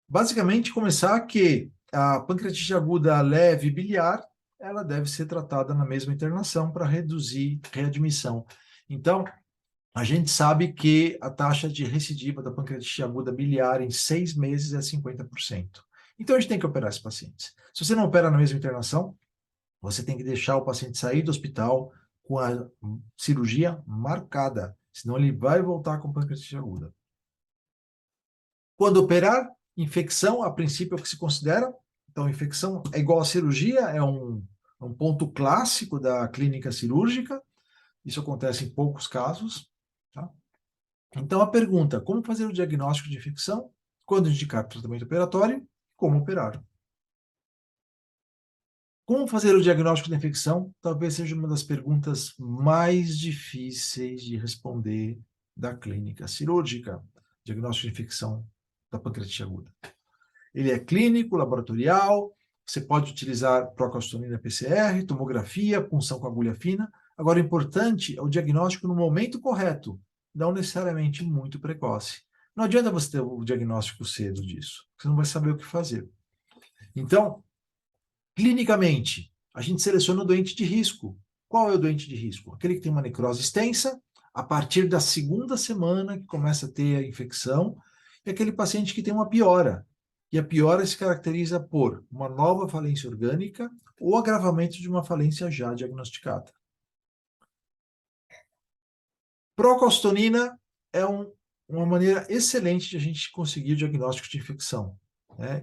Basicamente, começar que a pancreatite aguda leve biliar, ela deve ser tratada na mesma internação para reduzir readmissão. Então, a gente sabe que a taxa de recidiva da pancreatite aguda biliar em 6 meses é 50%. Então, a gente tem que operar esses pacientes. Se você não opera na mesma internação, você tem que deixar o paciente sair do hospital com a cirurgia marcada, senão ele vai voltar com pancreatite aguda. Quando operar, infecção, a princípio, é o que se considera. Então, infecção é igual a cirurgia, é um ponto clássico da clínica cirúrgica. Isso acontece em poucos casos. Tá? Então, a pergunta, como fazer o diagnóstico de infecção? Quando indicar tratamento operatório, como operar? Como fazer o diagnóstico da infecção? Talvez seja uma das perguntas mais difíceis de responder da clínica cirúrgica. Diagnóstico de infecção da pancreatite aguda. Ele é clínico, laboratorial, você pode utilizar procalcitonina PCR, tomografia, punção com agulha fina. Agora, o importante é o diagnóstico no momento correto, não necessariamente muito precoce. Não adianta você ter o diagnóstico cedo disso, você não vai saber o que fazer. Então, clinicamente, a gente seleciona o doente de risco. Qual é o doente de risco? Aquele que tem uma necrose extensa, a partir da segunda semana que começa a ter a infecção, e aquele paciente que tem uma piora. E a piora se caracteriza por uma nova falência orgânica ou agravamento de uma falência já diagnosticada. Procalcitonina é uma maneira excelente de a gente conseguir o diagnóstico de infecção.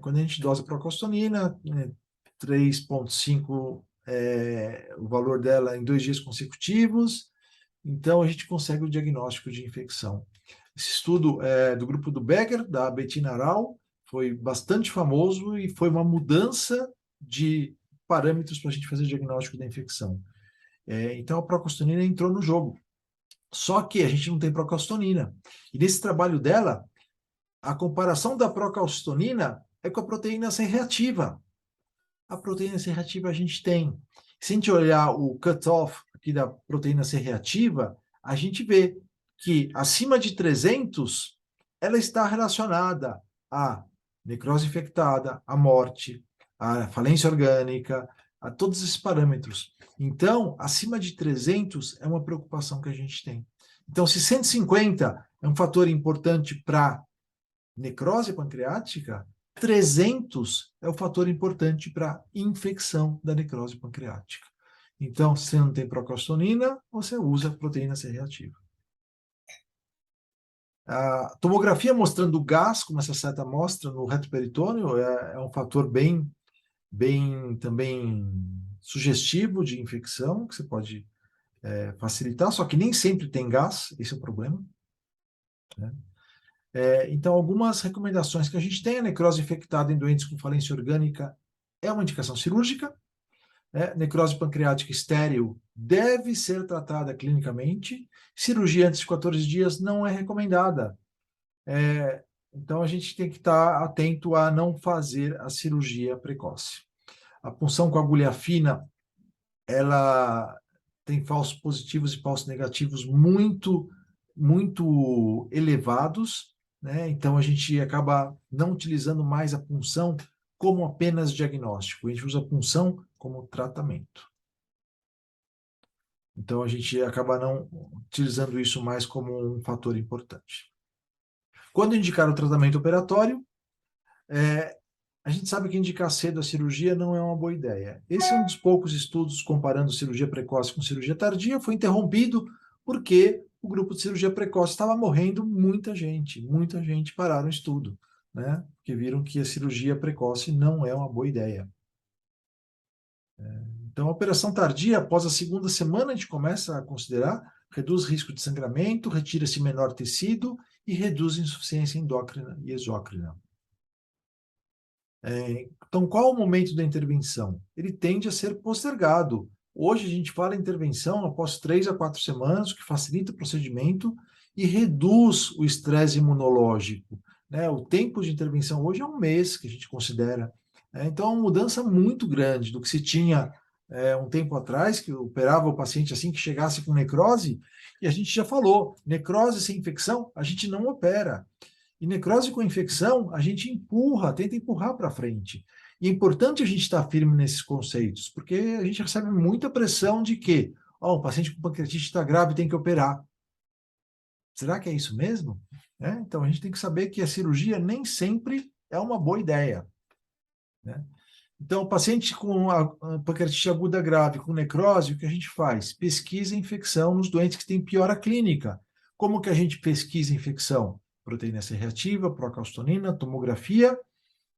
Quando a gente dosa procalcitonina, 3,5 o valor dela em 2 dias consecutivos, então a gente consegue o diagnóstico de infecção. Esse estudo do grupo do Becker, da Bettina Rau, foi bastante famoso e foi uma mudança de parâmetros para a gente fazer o diagnóstico da infecção. Então a procalcitonina entrou no jogo. Só que a gente não tem procalcitonina. E nesse trabalho dela, a comparação da procalcitonina é com a proteína C reativa. A proteína C reativa a gente tem. Se a gente olhar o cutoff aqui da proteína C reativa, a gente vê que acima de 300, ela está relacionada à necrose infectada, à morte, à falência orgânica, a todos esses parâmetros. Então, acima de 300 é uma preocupação que a gente tem. Então, se 150 é um fator importante para necrose pancreática, 300 é o fator importante para infecção da necrose pancreática. Então, se você não tem procalcitonina, você usa proteína C reativa. A tomografia mostrando gás, como essa seta mostra no reto peritônio, é um fator bem também sugestivo de infecção, que você pode facilitar, só que nem sempre tem gás, esse é o problema. Né? Então, algumas recomendações que a gente tem: a necrose infectada em doentes com falência orgânica é uma indicação cirúrgica. Necrose pancreática estéril deve ser tratada clinicamente. Cirurgia antes de 14 dias não é recomendada. Então, a gente tem que estar atento a não fazer a cirurgia precoce. A punção com agulha fina, ela tem falsos positivos e falsos negativos muito, muito elevados, né? Então, a gente acaba não utilizando mais a punção como apenas diagnóstico. A gente usa a punção como tratamento. Então, a gente acaba não utilizando isso mais como um fator importante. Quando indicar o tratamento operatório, a gente sabe que indicar cedo a cirurgia não é uma boa ideia. Esse é um dos poucos estudos comparando cirurgia precoce com cirurgia tardia. Foi interrompido porque o grupo de cirurgia precoce estava morrendo muita gente pararam o estudo, né? Porque viram que a cirurgia precoce não é uma boa ideia. Então, a operação tardia, após a segunda semana, a gente começa a considerar, reduz risco de sangramento, retira-se menor tecido e reduz insuficiência endócrina e exócrina. Então, qual o momento da intervenção? Ele tende a ser postergado. Hoje a gente fala em intervenção após 3 a 4 semanas, o que facilita o procedimento e reduz o estresse imunológico. O tempo de intervenção hoje é 1 mês, que a gente considera. Então, é uma mudança muito grande do que se tinha um tempo atrás, que operava o paciente assim que chegasse com necrose, e a gente já falou, necrose sem infecção, a gente não opera. E necrose com infecção, a gente tenta empurrar para frente. E é importante a gente estar firme nesses conceitos, porque a gente recebe muita pressão de que o paciente com pancreatite está grave, tem que operar. Será que é isso mesmo? Então, a gente tem que saber que a cirurgia nem sempre é uma boa ideia. né? Então, o paciente com a pancreatite aguda grave, com necrose, o que a gente faz? Pesquisa a infecção nos doentes que têm piora clínica. Como que a gente pesquisa a infecção? Proteína C reativa, procalcitonina, tomografia,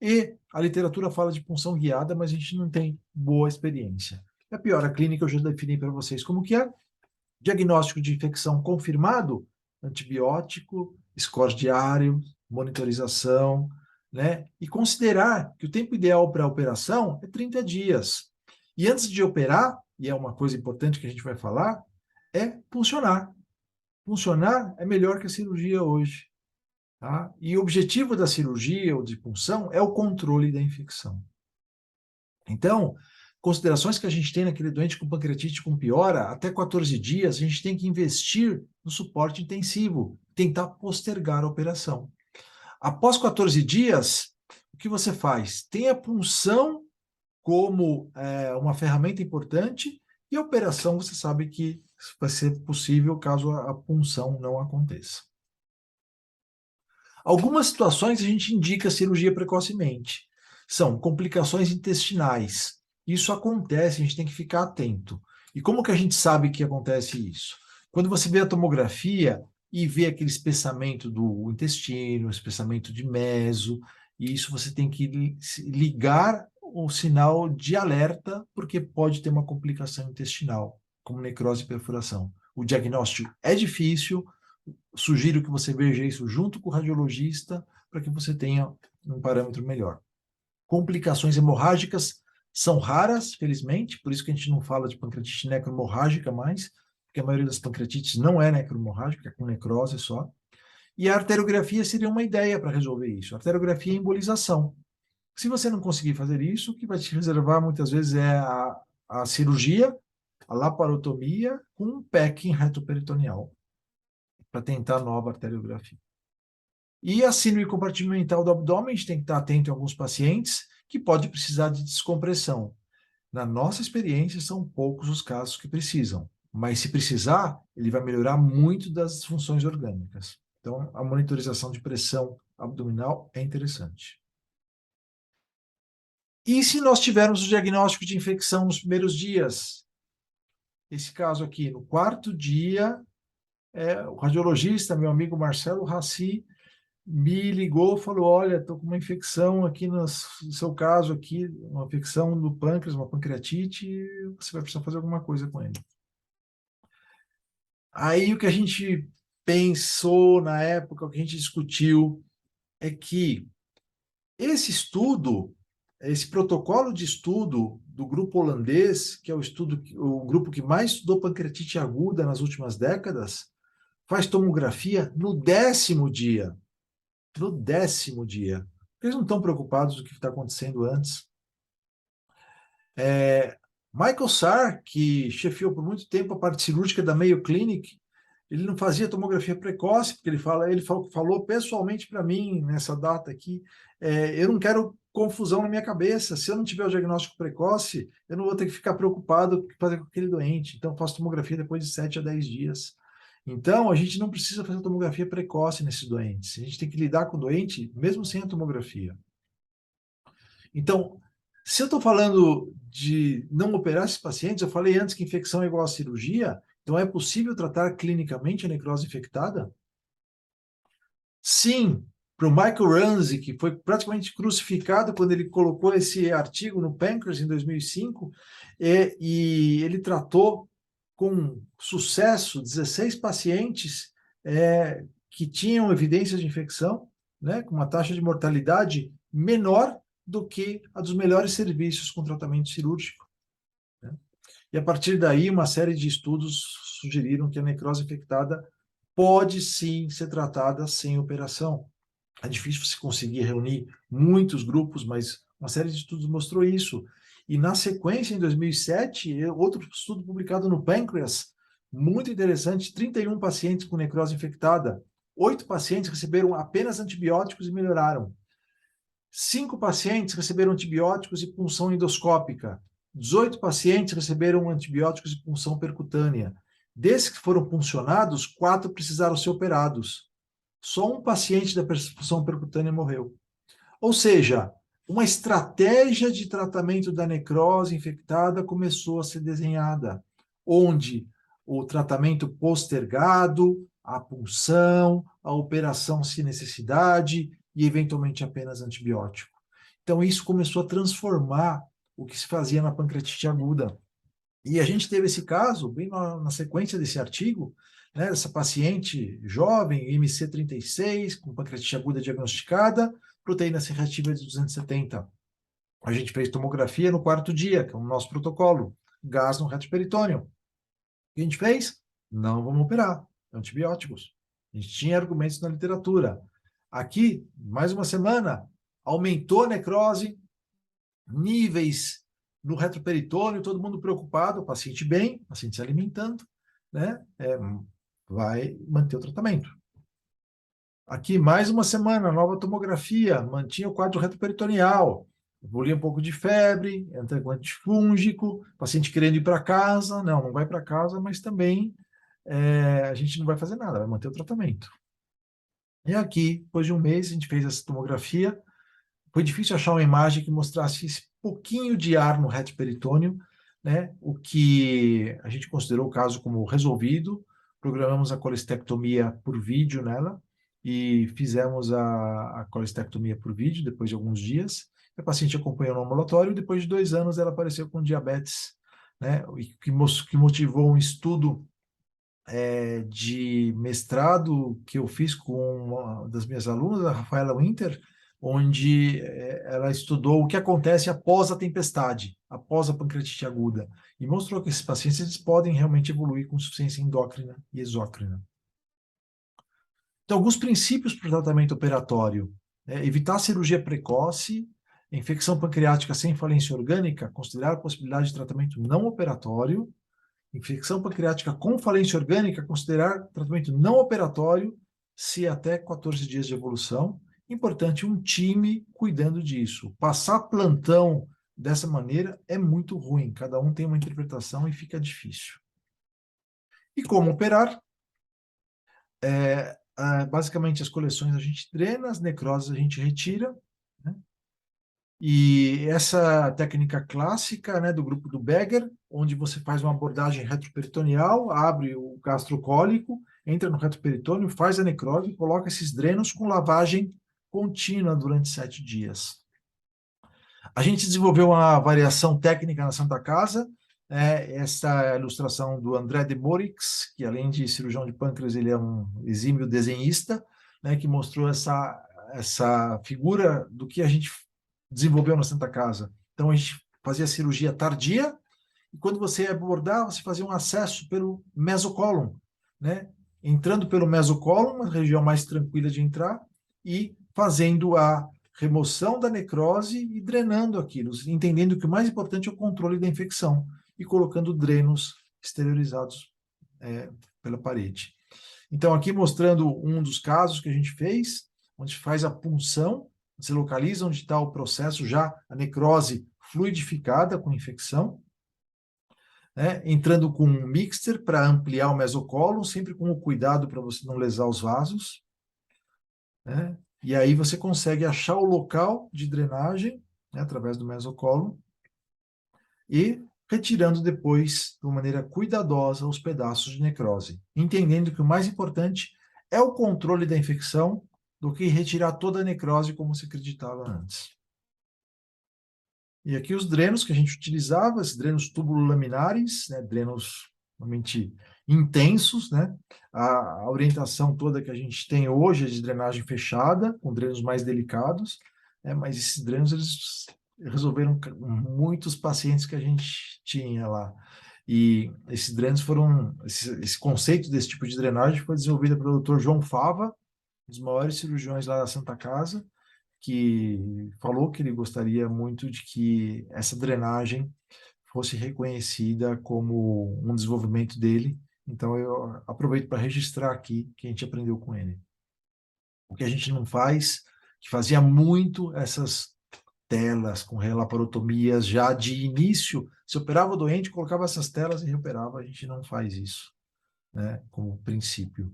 e a literatura fala de punção guiada, mas a gente não tem boa experiência. A piora clínica eu já defini para vocês como que é. Diagnóstico de infecção confirmado, antibiótico, score diário, monitorização, né? E considerar que o tempo ideal para a operação é 30 dias. E antes de operar, e é uma coisa importante que a gente vai falar, é puncionar. Puncionar é melhor que a cirurgia hoje. Tá? E o objetivo da cirurgia ou de punção é o controle da infecção. Então, considerações que a gente tem naquele doente com pancreatite com piora, até 14 dias, a gente tem que investir no suporte intensivo, tentar postergar a operação. Após 14 dias, o que você faz? Tem a punção como uma ferramenta importante e a operação você sabe que vai ser possível caso a punção não aconteça. Algumas situações a gente indica cirurgia precocemente. São complicações intestinais. Isso acontece, a gente tem que ficar atento. E como que a gente sabe que acontece isso? Quando você vê a tomografia e vê aquele espessamento do intestino, espessamento de meso, e isso você tem que ligar o sinal de alerta, porque pode ter uma complicação intestinal, como necrose e perfuração. O diagnóstico é difícil, sugiro que você veja isso junto com o radiologista para que você tenha um parâmetro melhor. Complicações hemorrágicas são raras, felizmente, por isso que a gente não fala de pancreatite necrohemorrágica mais, porque a maioria das pancreatites não é necrohemorrágica, é com necrose só. E a arteriografia seria uma ideia para resolver isso. A arteriografia é embolização. Se você não conseguir fazer isso, o que vai te reservar muitas vezes é a cirurgia, a laparotomia com um packing retoperitoneal, para tentar nova arteriografia. E a síndrome compartimental do abdômen, a gente tem que estar atento em alguns pacientes que pode precisar de descompressão. Na nossa experiência, são poucos os casos que precisam, mas se precisar, ele vai melhorar muito das funções orgânicas. Então, a monitorização de pressão abdominal é interessante. E se nós tivermos o diagnóstico de infecção nos primeiros dias? Esse caso aqui, no 4º dia, o radiologista, meu amigo Marcelo Raci, me ligou e falou, olha, estou com uma infecção aqui no seu caso aqui, uma infecção do pâncreas, uma pancreatite, você vai precisar fazer alguma coisa com ele. Aí o que a gente pensou na época, o que a gente discutiu, é que esse estudo, esse protocolo de estudo do grupo holandês, que é o grupo que mais estudou pancreatite aguda nas últimas décadas, faz tomografia no 10º dia. No 10º dia. Eles não estão preocupados com o que está acontecendo antes. Michael Sarr, que chefiou por muito tempo a parte cirúrgica da Mayo Clinic, ele não fazia tomografia precoce, porque ele falou pessoalmente para mim, nessa data aqui, eu não quero confusão na minha cabeça, se eu não tiver o diagnóstico precoce, eu não vou ter que ficar preocupado com o que fazer com aquele doente, então eu faço tomografia depois de 7 a 10 dias. Então, a gente não precisa fazer tomografia precoce nesses doentes, a gente tem que lidar com o doente mesmo sem a tomografia. Então, se eu estou falando de não operar esses pacientes, eu falei antes que infecção é igual a cirurgia, então é possível tratar clinicamente a necrose infectada? Sim, para o Michael Ramsey, que foi praticamente crucificado quando ele colocou esse artigo no Pancreas em 2005, e ele tratou com sucesso 16 pacientes que tinham evidências de infecção, né, com uma taxa de mortalidade menor do que a dos melhores serviços com tratamento cirúrgico. Né? E a partir daí, uma série de estudos sugeriram que a necrose infectada pode sim ser tratada sem operação. É difícil você conseguir reunir muitos grupos, mas uma série de estudos mostrou isso. E na sequência, em 2007, outro estudo publicado no Pancreas, muito interessante, 31 pacientes com necrose infectada, 8 pacientes receberam apenas antibióticos e melhoraram. 5 pacientes receberam antibióticos e punção endoscópica. 18 pacientes receberam antibióticos e punção percutânea. Desses que foram puncionados, 4 precisaram ser operados. Só um paciente da punção percutânea morreu. Ou seja, uma estratégia de tratamento da necrose infectada começou a ser desenhada, onde o tratamento postergado, a punção, a operação se necessidade e, eventualmente, apenas antibiótico. Então, isso começou a transformar o que se fazia na pancreatite aguda. E a gente teve esse caso, bem na sequência desse artigo, né, essa paciente jovem, MC36, com pancreatite aguda diagnosticada, proteína C reativa de 270. A gente fez tomografia no 4º dia, que é o nosso protocolo, gás no reto peritônio. O que a gente fez? Não vamos operar, antibióticos. A gente tinha argumentos na literatura. Aqui, mais uma semana, aumentou a necrose, níveis no retroperitônio, todo mundo preocupado, o paciente bem, o paciente se alimentando, né? Vai manter o tratamento. Aqui, mais uma semana, nova tomografia, mantinha o quadro retroperitoneal, evoluía um pouco de febre, entra com antifúngico, paciente querendo ir para casa, não vai para casa, mas também a gente não vai fazer nada, vai manter o tratamento. E aqui, depois de um mês, a gente fez essa tomografia, foi difícil achar uma imagem que mostrasse esse pouquinho de ar no reto peritônio, né? O que a gente considerou o caso como resolvido, programamos a colestectomia por vídeo nela e fizemos a colestectomia por vídeo depois de alguns dias. A paciente acompanhou no ambulatório e depois de 2 anos ela apareceu com diabetes, né? Que motivou um estudo de mestrado que eu fiz com uma das minhas alunas, a Rafaela Winter, onde ela estudou o que acontece após a tempestade, após a pancreatite aguda, e mostrou que esses pacientes eles podem realmente evoluir com insuficiência endócrina e exócrina. Então, alguns princípios para o tratamento operatório: evitar a cirurgia precoce, infecção pancreática sem falência orgânica, considerar a possibilidade de tratamento não operatório, infecção pancreática com falência orgânica, considerar tratamento não operatório, se até 14 dias de evolução. Importante, um time cuidando disso. Passar plantão dessa maneira é muito ruim. Cada um tem uma interpretação e fica difícil. E como operar? Basicamente, as coleções a gente drena, as necroses a gente retira, né? E essa técnica clássica, né, do grupo do Beger, onde você faz uma abordagem retroperitoneal, abre o gastrocólico, entra no retroperitônio, faz a necrose, coloca esses drenos com lavagem contínua durante 7 dias. A gente desenvolveu uma variação técnica na Santa Casa, essa é a ilustração do André de Morix, que além de cirurgião de pâncreas, ele é um exímio desenhista, né, que mostrou essa figura do que a gente desenvolveu na Santa Casa. Então, a gente fazia cirurgia tardia, e quando você ia abordar, você fazia um acesso pelo mesocólon, né? Entrando pelo mesocólon, uma região mais tranquila de entrar, e fazendo a remoção da necrose e drenando aquilo, entendendo que o mais importante é o controle da infecção, e colocando drenos exteriorizados pela parede. Então, aqui mostrando um dos casos que a gente fez, onde faz a punção, você localiza onde está o processo, já a necrose fluidificada com infecção, né? Entrando com um mixer para ampliar o mesocólon, sempre com o cuidado para você não lesar os vasos, né? E aí você consegue achar o local de drenagem, né, através do mesocólon, e retirando depois, de uma maneira cuidadosa, os pedaços de necrose, entendendo que o mais importante é o controle da infecção do que retirar toda a necrose como se acreditava antes. E aqui os drenos que a gente utilizava, os drenos túbulo-laminares, né, drenos realmente intensos, né? A orientação toda que a gente tem hoje é de drenagem fechada, com drenos mais delicados, mas esses drenos eles resolveram muitos pacientes que a gente tinha lá. E esses drenos foram, esse conceito desse tipo de drenagem foi desenvolvido pelo Dr. João Fava, um dos maiores cirurgiões lá da Santa Casa, que falou que ele gostaria muito de que essa drenagem fosse reconhecida como um desenvolvimento dele. Então, eu aproveito para registrar aqui que a gente aprendeu com ele. O que a gente não faz, que fazia muito essas telas com relaparotomias já de início, se operava o doente, colocava essas telas e reoperava, a gente não faz isso, né, como princípio.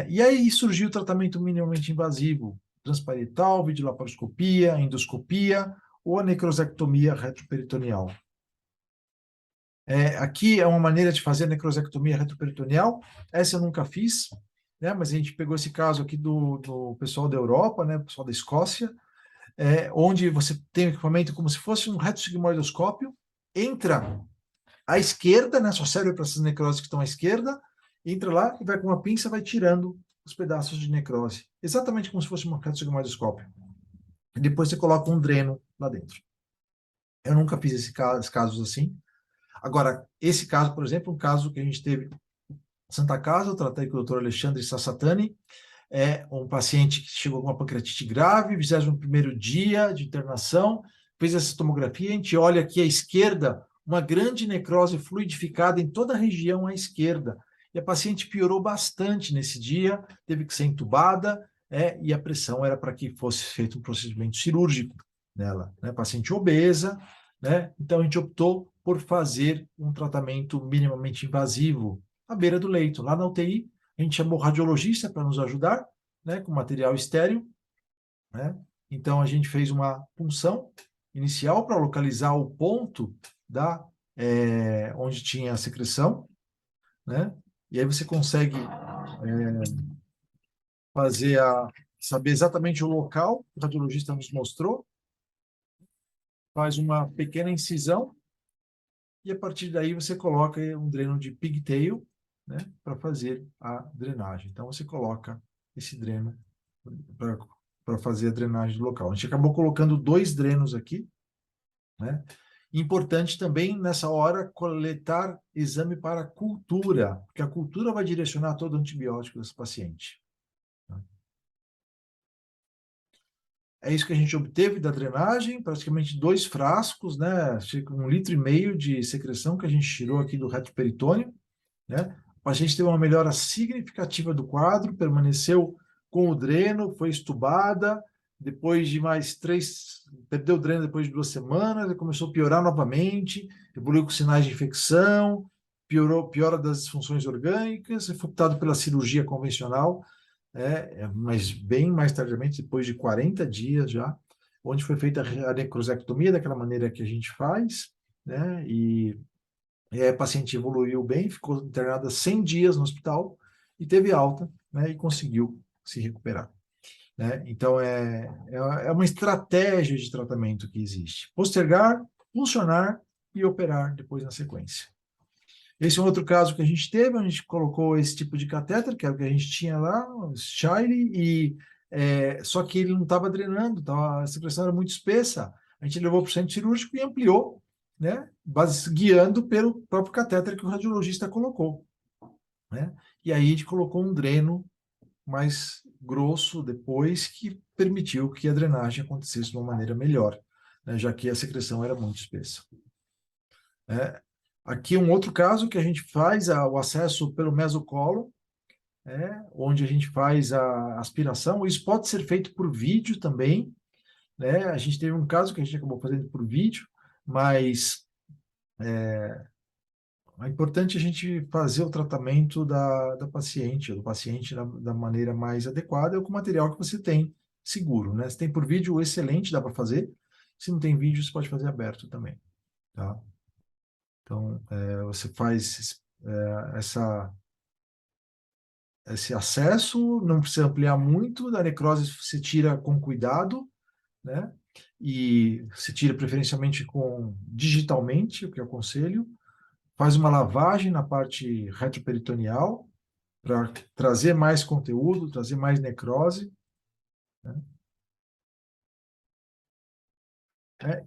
E aí surgiu o tratamento minimamente invasivo, transparietal, videolaparoscopia, endoscopia ou a necrosectomia retroperitoneal. Aqui é uma maneira de fazer a necrosectomia retroperitoneal. Essa eu nunca fiz, né? Mas a gente pegou esse caso aqui do pessoal da Europa, né? Pessoal da Escócia, onde você tem um equipamento como se fosse um retossigmoidoscópio, entra à esquerda, né? Só serve para essas necroses que estão à esquerda, entra lá e vai com uma pinça, vai tirando os pedaços de necrose, exatamente como se fosse um retossigmoidoscópio. E depois você coloca um dreno lá dentro. Eu nunca fiz esses casos assim. Agora, esse caso, por exemplo, um caso que a gente teve em Santa Casa, eu tratei com o Dr. Alexandre Sassatani, um paciente que chegou com uma pancreatite grave, 21º dia de internação, fez essa tomografia, a gente olha aqui à esquerda, uma grande necrose fluidificada em toda a região à esquerda, e a paciente piorou bastante nesse dia, teve que ser entubada, e a pressão era para que fosse feito um procedimento cirúrgico nela, né? Paciente obesa, né? Então a gente optou por fazer um tratamento minimamente invasivo à beira do leito, lá na UTI. A gente chamou o radiologista para nos ajudar, né, com material estéril, né? Então a gente fez uma punção inicial para localizar o ponto onde tinha a secreção, né? E aí você consegue saber exatamente o local que o radiologista nos mostrou, faz uma pequena incisão e a partir daí você coloca um dreno de pigtail, né, para fazer a drenagem. Então você coloca esse dreno para fazer a drenagem do local. A gente acabou colocando 2 drenos aqui, né? Importante também, nessa hora, coletar exame para cultura, porque a cultura vai direcionar todo o antibiótico desse paciente. É isso que a gente obteve da drenagem, praticamente 2 frascos, né? 1,5 litro de secreção que a gente tirou aqui do reto peritônio, né? O paciente teve uma melhora significativa do quadro, permaneceu com o dreno, foi estubada, depois de mais 3, perdeu o dreno depois de 2 semanas, ele começou a piorar novamente, evoluiu com sinais de infecção, piora das disfunções orgânicas, foi optado pela cirurgia convencional, mas bem mais tardiamente, depois de 40 dias já, onde foi feita a necrosectomia daquela maneira que a gente faz, né? E a paciente evoluiu bem, ficou internada 100 dias no hospital e teve alta, né? E conseguiu se recuperar, né? Então, é uma estratégia de tratamento que existe. Postergar, funcionar e operar depois na sequência. Esse é um outro caso que a gente teve, a gente colocou esse tipo de catéter, que era o que a gente tinha lá, o Shire, só que ele não estava drenando, a secreção era muito espessa. A gente levou para o centro cirúrgico e ampliou, né, guiando pelo próprio catéter que o radiologista colocou, né? E aí a gente colocou um dreno mais grosso depois, que permitiu que a drenagem acontecesse de uma maneira melhor, né, já que a secreção era muito espessa. Aqui um outro caso que a gente faz o acesso pelo mesocolo, onde a gente faz a aspiração. Isso pode ser feito por vídeo também, né? A gente teve um caso que a gente acabou fazendo por vídeo, mas é importante a gente fazer o tratamento do paciente da maneira mais adequada, com o material que você tem seguro, né? Se tem por vídeo, excelente, dá para fazer. Se não tem vídeo, você pode fazer aberto também, tá? Então, você faz esse acesso, não precisa ampliar muito, da necrose você tira com cuidado, né? E se tira preferencialmente digitalmente, o que eu aconselho. Faz uma lavagem na parte retroperitoneal para trazer mais conteúdo, trazer mais necrose, né?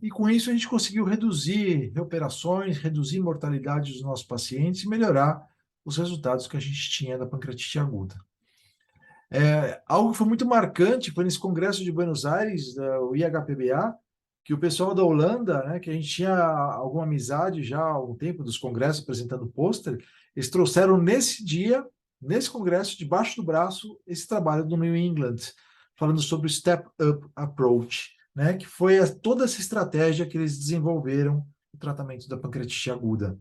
E com isso a gente conseguiu reduzir reoperações, reduzir mortalidade dos nossos pacientes e melhorar os resultados que a gente tinha da pancreatite aguda. Algo que foi muito marcante foi nesse congresso de Buenos Aires, o IHPBA, que o pessoal da Holanda, né, que a gente tinha alguma amizade já há algum tempo dos congressos apresentando pôster, eles trouxeram nesse dia, nesse congresso, debaixo do braço, esse trabalho do New England, falando sobre o Step Up Approach, né, que foi toda essa estratégia que eles desenvolveram no tratamento da pancreatite aguda,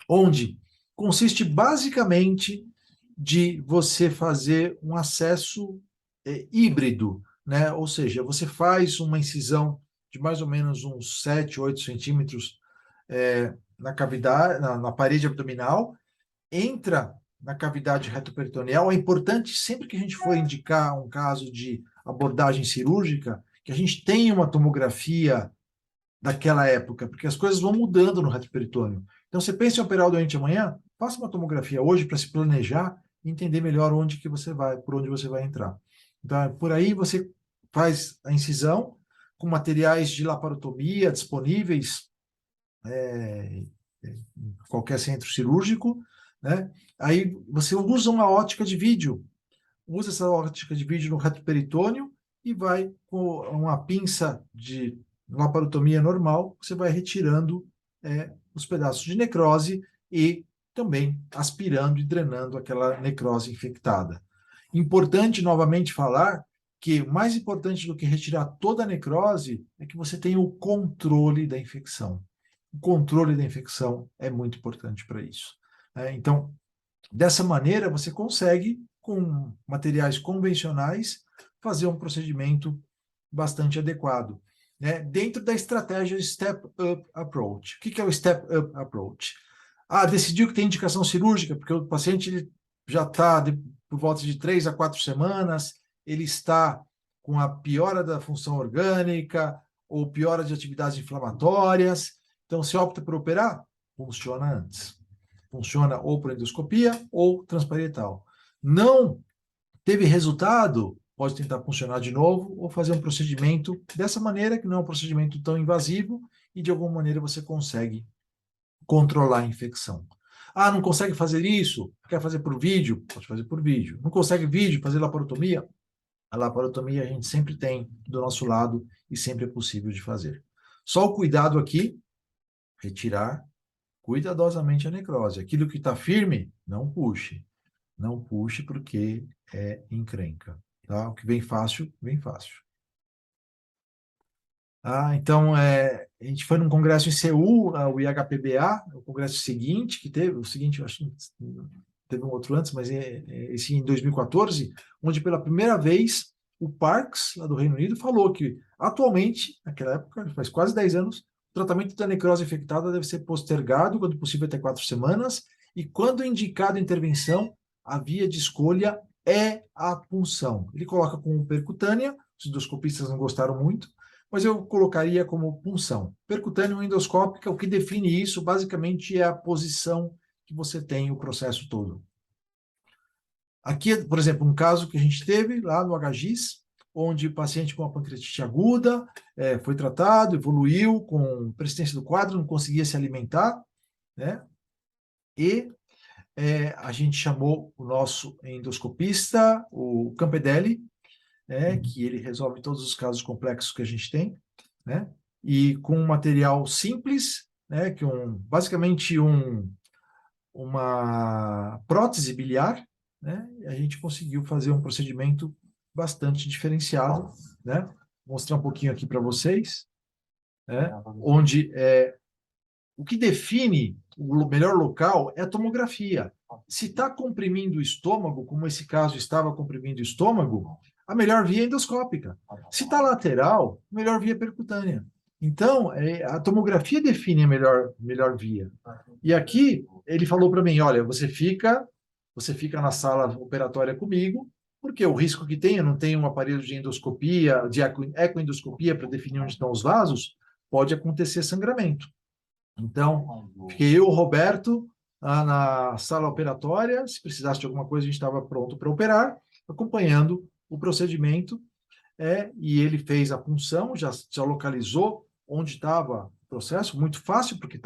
onde consiste basicamente de você fazer um acesso híbrido, né? Ou seja, você faz uma incisão de mais ou menos uns 7, 8 centímetros na cavidade, na parede abdominal, entra na cavidade retoperitoneal. É importante, sempre que a gente for indicar um caso de abordagem cirúrgica, que a gente tenha uma tomografia daquela época, porque as coisas vão mudando no reto peritônio. Então, você pensa em operar o doente amanhã, faça uma tomografia hoje para se planejar e entender melhor onde que você vai, por onde você vai entrar. Então, por aí você faz a incisão com materiais de laparotomia disponíveis em qualquer centro cirúrgico, né? Aí você usa uma ótica de vídeo, usa essa ótica de vídeo no reto peritônio e vai com uma pinça de laparotomia normal, você vai retirando os pedaços de necrose e também aspirando e drenando aquela necrose infectada. Importante novamente falar que mais importante do que retirar toda a necrose é que você tenha o controle da infecção. O controle da infecção é muito importante para isso. Então, dessa maneira, você consegue, com materiais convencionais, fazer um procedimento bastante adequado, né? Dentro da estratégia Step Up Approach. O que é o Step Up Approach? Decidiu que tem indicação cirúrgica, porque o paciente ele já está por volta de 3 a 4 semanas, ele está com a piora da função orgânica ou piora de atividades inflamatórias. Então, se opta por operar, funciona antes. Funciona ou por endoscopia ou transparietal. Não teve resultado, pode tentar funcionar de novo ou fazer um procedimento dessa maneira, que não é um procedimento tão invasivo e de alguma maneira você consegue controlar a infecção. Não consegue fazer isso? Quer fazer por vídeo? Pode fazer por vídeo. Não consegue vídeo, fazer laparotomia? A laparotomia a gente sempre tem do nosso lado e sempre é possível de fazer. Só o cuidado aqui, retirar cuidadosamente a necrose. Aquilo que está firme, não puxe. Não puxe porque é encrenca. Tá? O que vem fácil, vem fácil. Então, a gente foi num congresso em Seul, o IHPBA, o congresso seguinte que teve, o seguinte, eu acho que teve um outro antes, mas esse em 2014, onde pela primeira vez o Parks, lá do Reino Unido, falou que atualmente, naquela época, faz quase 10 anos, o tratamento da necrose infectada deve ser postergado, quando possível até 4 semanas, e quando indicado intervenção, a via de escolha é a punção. Ele coloca como percutânea, os endoscopistas não gostaram muito, mas eu colocaria como punção. Percutânea ou endoscópica, o que define isso, basicamente, é a posição que você tem o processo todo. Aqui, por exemplo, um caso que a gente teve lá no HGIS, onde o paciente com a pancreatite aguda foi tratado, evoluiu com persistência do quadro, não conseguia se alimentar, né? E a gente chamou o nosso endoscopista, o Campedelli, que ele resolve todos os casos complexos que a gente tem, né? E com um material simples, né? Que basicamente uma prótese biliar, né? A gente conseguiu fazer um procedimento bastante diferenciado, né? Vou mostrar um pouquinho aqui para vocês, né? Onde o que define o melhor local é a tomografia. Se está comprimindo o estômago, como esse caso estava comprimindo o estômago, a melhor via é endoscópica. Se está lateral, a melhor via é percutânea. Então, a tomografia define a melhor via. E aqui, ele falou para mim, olha, você fica na sala operatória comigo, porque o risco que tem, eu não tenho um aparelho de endoscopia, de ecoendoscopia para definir onde estão os vasos, pode acontecer sangramento. Então, fiquei eu, o Roberto, na sala operatória. Se precisasse de alguma coisa, a gente estava pronto para operar, acompanhando o procedimento. E ele fez a punção, já localizou onde estava o processo, muito fácil, porque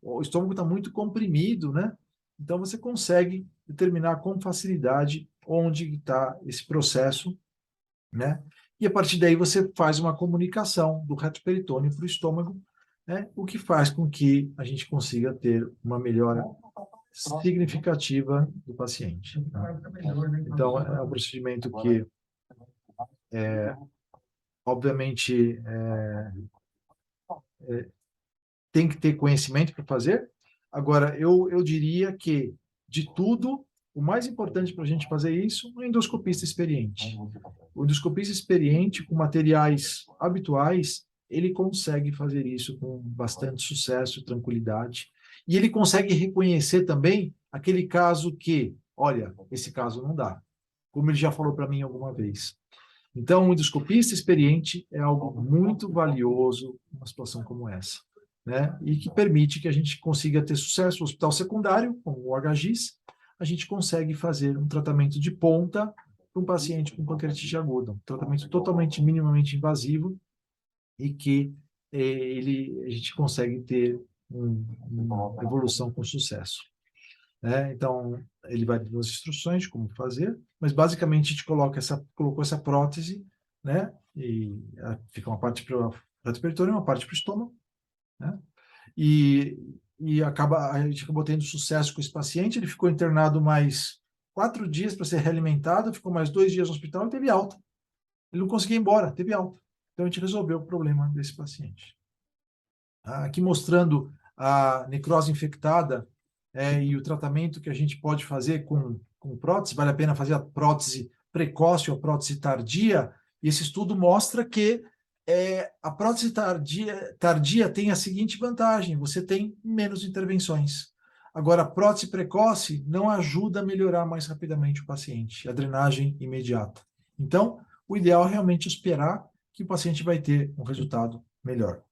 o estômago está muito comprimido, né? Então, você consegue determinar com facilidade onde está esse processo, né? E a partir daí você faz uma comunicação do reto peritônio para o estômago, né? O que faz com que a gente consiga ter uma melhora significativa do paciente. Tá? Então, é um procedimento que, obviamente, tem que ter conhecimento para fazer. Agora, eu diria que, de tudo, o mais importante para a gente fazer isso é o endoscopista experiente. O endoscopista experiente, com materiais habituais, ele consegue fazer isso com bastante sucesso, tranquilidade. E ele consegue reconhecer também aquele caso que, olha, esse caso não dá, como ele já falou para mim alguma vez. Então, o endoscopista experiente é algo muito valioso numa situação como essa, né? E que permite que a gente consiga ter sucesso no hospital secundário, como o HGIS, a gente consegue fazer um tratamento de ponta para um paciente com pancreatite aguda, um tratamento totalmente minimamente invasivo e que a gente consegue ter uma evolução com sucesso. Né? Então, ele vai dar as instruções de como fazer, mas basicamente a gente colocou essa prótese, né? E fica uma parte para o reto-peritônio e uma parte para o estômago, né? E a gente acabou tendo sucesso com esse paciente, ele ficou internado mais 4 dias para ser realimentado, ficou mais 2 dias no hospital e teve alta. Ele não conseguia ir embora, teve alta. Então a gente resolveu o problema desse paciente. Aqui mostrando a necrose infectada e o tratamento que a gente pode fazer com prótese, vale a pena fazer a prótese precoce ou a prótese tardia, e esse estudo mostra que a prótese tardia tem a seguinte vantagem: você tem menos intervenções. Agora, a prótese precoce não ajuda a melhorar mais rapidamente o paciente, a drenagem imediata. Então, o ideal é realmente esperar que o paciente vai ter um resultado melhor.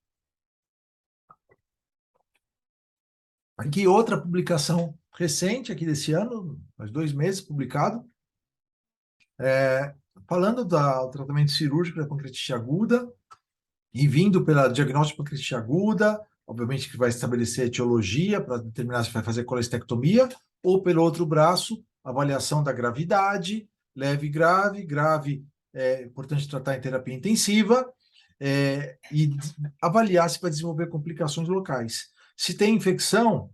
Aqui outra publicação recente, aqui desse ano, faz 2 meses publicado, falando do tratamento cirúrgico da pancreatite aguda, e vindo pela diagnóstico de pancreatite aguda, obviamente que vai estabelecer a etiologia para determinar se vai fazer colestectomia, ou pelo outro braço, avaliação da gravidade, leve e grave, grave é importante tratar em terapia intensiva, e avaliar se vai desenvolver complicações locais. Se tem infecção,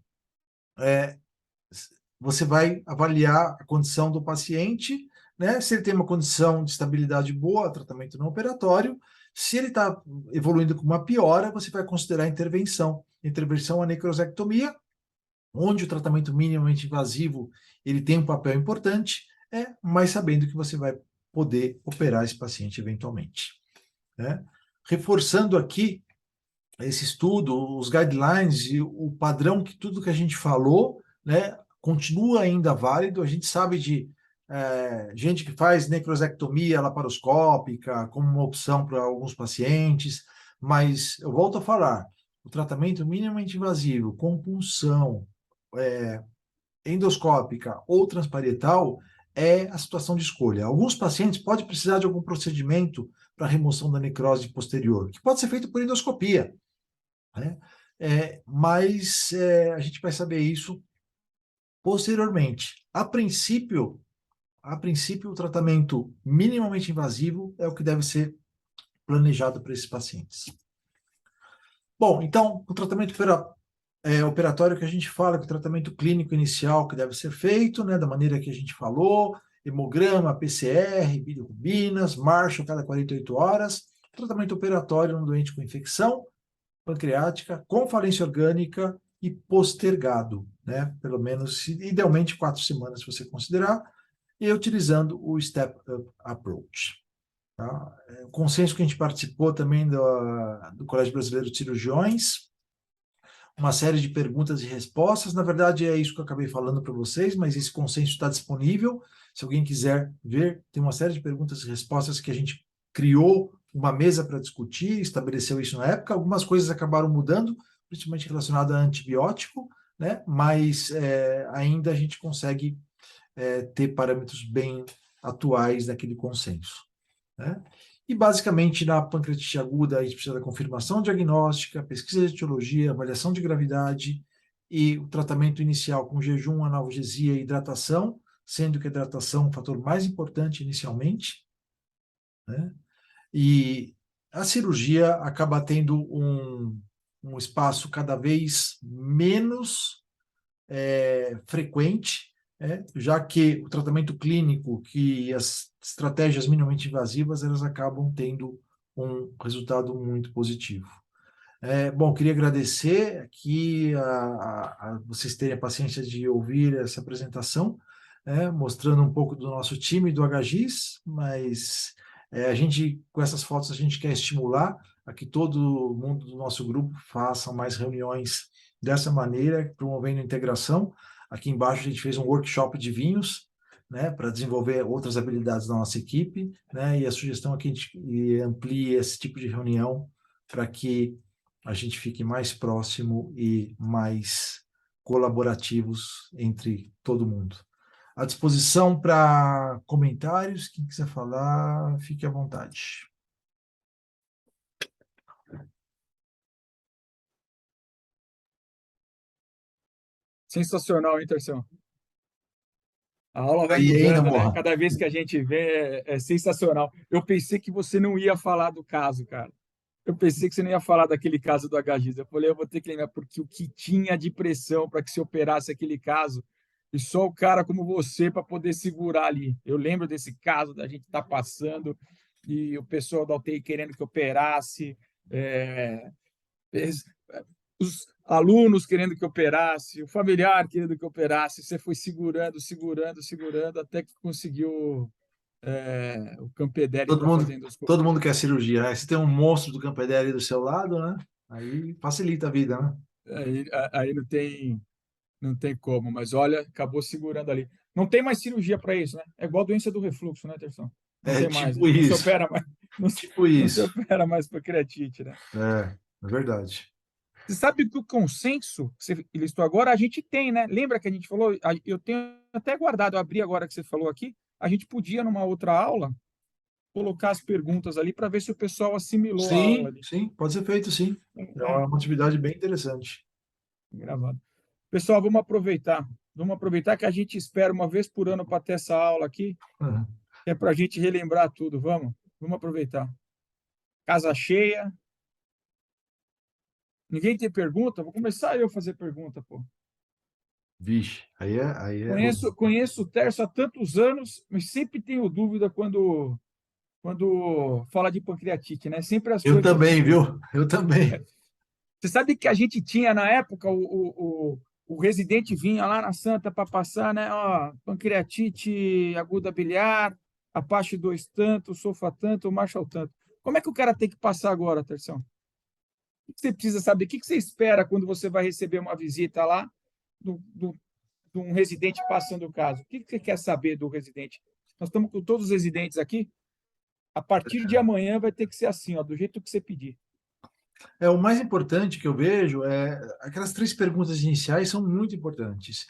você vai avaliar a condição do paciente, né? Se ele tem uma condição de estabilidade boa, tratamento não operatório. Se ele está evoluindo com uma piora, você vai considerar intervenção. Intervenção, a necrosectomia, onde o tratamento minimamente invasivo ele tem um papel importante, mas sabendo que você vai poder operar esse paciente eventualmente. Né? Reforçando aqui esse estudo, os guidelines e o padrão que tudo que a gente falou, né, continua ainda válido. A gente sabe de gente que faz necrosectomia laparoscópica como uma opção para alguns pacientes, mas eu volto a falar, o tratamento minimamente invasivo, com punção endoscópica ou transparietal é a situação de escolha. Alguns pacientes podem precisar de algum procedimento para remoção da necrose posterior, que pode ser feito por endoscopia, né? Mas a gente vai saber isso posteriormente. A princípio, o tratamento minimamente invasivo é o que deve ser planejado para esses pacientes. Bom, então, o tratamento operatório que a gente fala, que o tratamento clínico inicial que deve ser feito, né, da maneira que a gente falou, hemograma, PCR, bilirrubinas, Marshall cada 48 horas, tratamento operatório no doente com infecção pancreática, com falência orgânica e postergado, né? Pelo menos, idealmente, 4 semanas, se você considerar, e utilizando o Step-Up Approach. Tá? O consenso que a gente participou também do Colégio Brasileiro de Cirurgiões, uma série de perguntas e respostas. Na verdade, é isso que eu acabei falando para vocês, mas esse consenso está disponível. Se alguém quiser ver, tem uma série de perguntas e respostas que a gente criou uma mesa para discutir, estabeleceu isso na época. Algumas coisas acabaram mudando, principalmente relacionado a antibiótico, né? Mas ainda a gente consegue ter parâmetros bem atuais daquele consenso, né? E, basicamente, na pancreatite aguda, a gente precisa da confirmação diagnóstica, pesquisa de etiologia, avaliação de gravidade e o tratamento inicial com jejum, analgesia e hidratação, sendo que a hidratação é o fator mais importante inicialmente, né? E a cirurgia acaba tendo um espaço cada vez menos frequente, já que o tratamento clínico, que as estratégias minimamente invasivas, elas acabam tendo um resultado muito positivo. Bom, queria agradecer aqui a vocês terem a paciência de ouvir essa apresentação. mostrando um pouco do nosso time do HGIS, mas a gente, com essas fotos, a gente quer estimular a que todo mundo do nosso grupo faça mais reuniões dessa maneira, promovendo integração. Aqui embaixo a gente fez um workshop de vinhos, para desenvolver outras habilidades da nossa equipe, e a sugestão é que a gente amplie esse tipo de reunião para que a gente fique mais próximo e mais colaborativos entre todo mundo. À disposição para comentários, quem quiser falar, fique à vontade. Sensacional, hein, Terção? A aula vai Aí ainda, mudando, né? Morra. Cada vez que a gente vê, é sensacional. Eu pensei que você não ia falar do caso, cara. Eu pensei que você não ia falar daquele caso do HGIS. Eu falei, eu vou ter que lembrar, porque o que tinha de pressão para que se operasse aquele caso, e só o cara como você para poder segurar ali. Eu lembro desse caso da gente estar passando e o pessoal da UTI querendo que operasse, os alunos querendo que operasse, o familiar querendo que operasse. Você foi segurando, segurando, segurando, até que conseguiu o Campedere Todo para mundo, fazer endoscopia. todo mundo quer cirurgia, né? Se tem um monstro do Campedere do seu lado, né? Aí facilita a vida, né? Aí não tem como, mas olha, acabou segurando ali. Não tem mais cirurgia para isso, né? É igual a doença do refluxo, né, Terção? Não tem mais, Tipo né? Não se isso, opera mais, tipo não se isso. opera mais pancreatite, né? É verdade. Você sabe que o consenso que você listou agora, a gente tem, né? Lembra que a gente falou? Eu tenho até guardado, eu abri agora que você falou aqui. A gente podia, numa outra aula, colocar as perguntas ali para ver se o pessoal assimilou a aula Sim, ali. sim, pode ser feito, sim. É É, uma atividade bem interessante. gravado. Pessoal, vamos aproveitar. Vamos aproveitar que a gente espera uma vez por ano para ter essa aula aqui, Uhum. que é para a gente relembrar tudo. Vamos aproveitar. Casa cheia. Ninguém tem pergunta? Vou começar eu a fazer pergunta, pô. Vixe, aí é Conheço o Terço há tantos anos, mas sempre tenho dúvida quando fala de pancreatite, né? Sempre as Eu pâncreas também, surgem. viu? Eu também. Você sabe que a gente tinha na época o residente vinha lá na Santa para passar, né? Ó, pancreatite aguda biliar, Apache 2 tanto, Sulfa tanto, Marshall tanto. Como é que o cara tem que passar agora, Terção? O que você precisa saber? O que você espera quando você vai receber uma visita lá de um residente passando o caso? O que você quer saber do residente? Nós estamos com todos os residentes aqui. A partir de amanhã vai ter que ser assim, ó, do jeito que você pedir. O mais importante que eu vejo aquelas 3 perguntas iniciais são muito importantes.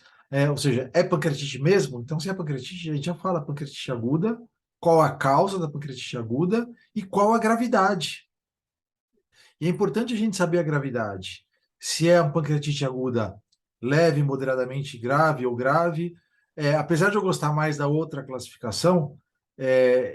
Ou seja, é pancreatite mesmo? Então, se é pancreatite, a gente já fala pancreatite aguda, qual a causa da pancreatite aguda e qual a gravidade. E é importante a gente saber a gravidade. Se é uma pancreatite aguda leve, moderadamente grave ou grave. Apesar de eu gostar mais da outra classificação,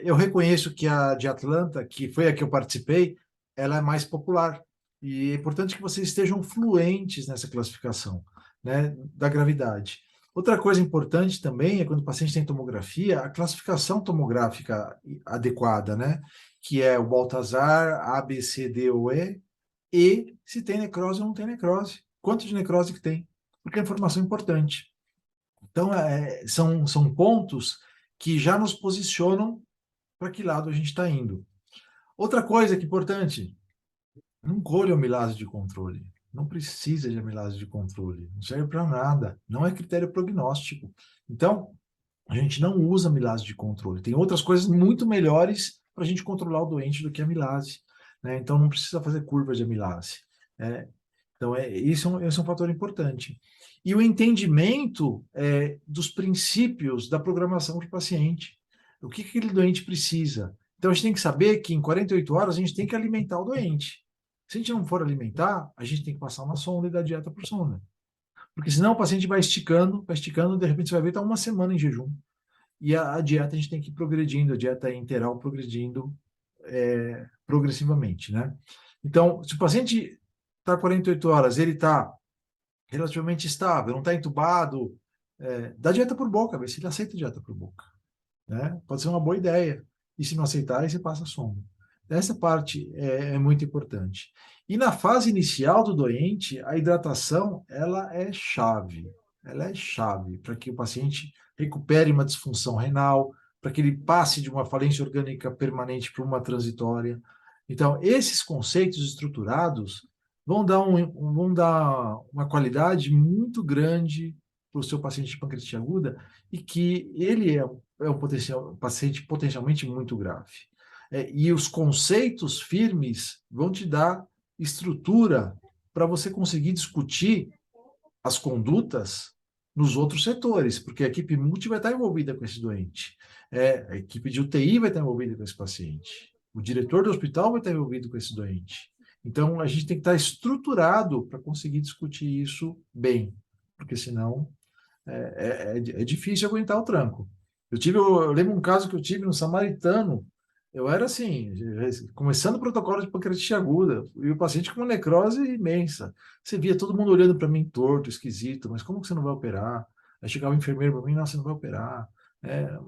eu reconheço que a de Atlanta, que foi a que eu participei, ela é mais popular. E é importante que vocês estejam fluentes nessa classificação, né, da gravidade. Outra coisa importante também é quando o paciente tem tomografia, a classificação tomográfica adequada, né? Que é o Baltazar, A, B, C, D ou E se tem necrose ou não tem necrose. Quanto de necrose que tem? Porque é informação importante. Então, são pontos que já nos posicionam para que lado a gente está indo. Outra coisa que é importante, não colhe amilase de controle. Não precisa de amilase de controle. Não serve para nada. Não é critério prognóstico. Então, a gente não usa amilase de controle. Tem outras coisas muito melhores para a gente controlar o doente do que a amilase, né? Então, não precisa fazer curva de amilase. Então, esse é um fator importante. E o entendimento dos princípios da programação do paciente. O que aquele doente precisa. Então, a gente tem que saber que em 48 horas a gente tem que alimentar o doente. Se a gente não for alimentar, a gente tem que passar uma sonda e dar dieta por sonda. Porque senão o paciente vai esticando, de repente você vai ver está uma semana em jejum. E a dieta a gente tem que ir progredindo, a dieta interal progredindo progressivamente, né? Então, se o paciente está 48 horas, ele está relativamente estável, não está entubado, dá dieta por boca, vê se ele aceita dieta por boca, né? Pode ser uma boa ideia. E se não aceitar, aí você passa a sonda. Essa parte é muito importante. E na fase inicial do doente, a hidratação ela é chave. ela é chave para que o paciente recupere uma disfunção renal, para que ele passe de uma falência orgânica permanente para uma transitória. Então, esses conceitos estruturados vão dar uma qualidade muito grande para o seu paciente de pancreatite aguda e que ele é um paciente potencialmente muito grave. E os conceitos firmes vão te dar estrutura para você conseguir discutir as condutas nos outros setores, porque a equipe multi vai estar envolvida com esse doente, a equipe de UTI vai estar envolvida com esse paciente, o diretor do hospital vai estar envolvido com esse doente. Então, a gente tem que estar estruturado para conseguir discutir isso bem, porque senão é difícil aguentar o tranco. Eu lembro um caso que eu tive no Samaritano. Eu era assim, começando o protocolo de pancreatite aguda, e o paciente com uma necrose imensa. Você via todo mundo olhando para mim torto, esquisito, mas como que você não vai operar? Aí chegava o enfermeiro para mim, não, você não vai operar.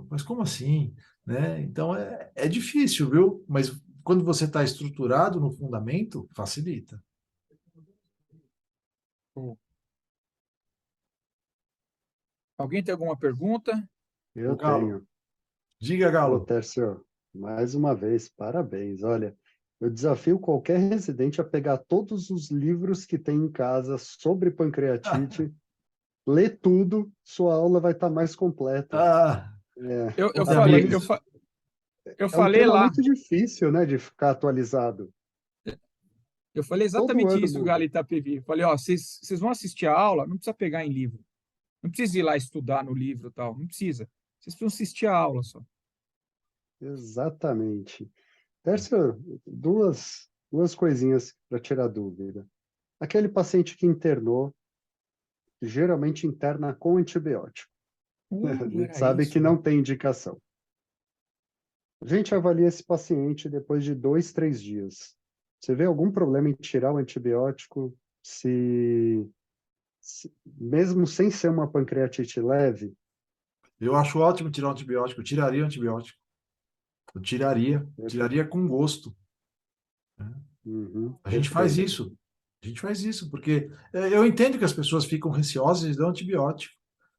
Mas como assim? Né? Então é difícil, viu? Mas quando você está estruturado no fundamento, facilita. Alguém tem alguma pergunta? Eu Galo. tenho. Diga, Ô, Galo. Tércio, mais uma vez, parabéns. Olha, eu desafio qualquer residente a pegar todos os livros que tem em casa sobre pancreatite, ler tudo, sua aula vai estar mais completa. Ah, Eu Os falei, amigos. eu É um falei tema lá, muito difícil, né, de ficar atualizado. eu falei Todo exatamente ano isso, muda. Gali Itapevi. Eu falei, ó, vocês vão assistir a aula, não precisa pegar em livro. Não precisa ir lá estudar no livro e tal, não precisa. Vocês precisam assistir a aula só. Exatamente. Tércio, duas coisinhas para tirar dúvida. Aquele paciente que internou, geralmente interna com antibiótico. A gente Era sabe isso, que né? não tem indicação. A gente avalia esse paciente depois de 2, 3 dias. Você vê algum problema em tirar o antibiótico mesmo sem ser uma pancreatite leve? eu acho ótimo tirar o antibiótico, eu tiraria o antibiótico. Eu tiraria com gosto. Né? Uhum, A gente faz perfeito. isso. A gente faz isso, porque eu entendo que as pessoas ficam receosas de dar antibiótico,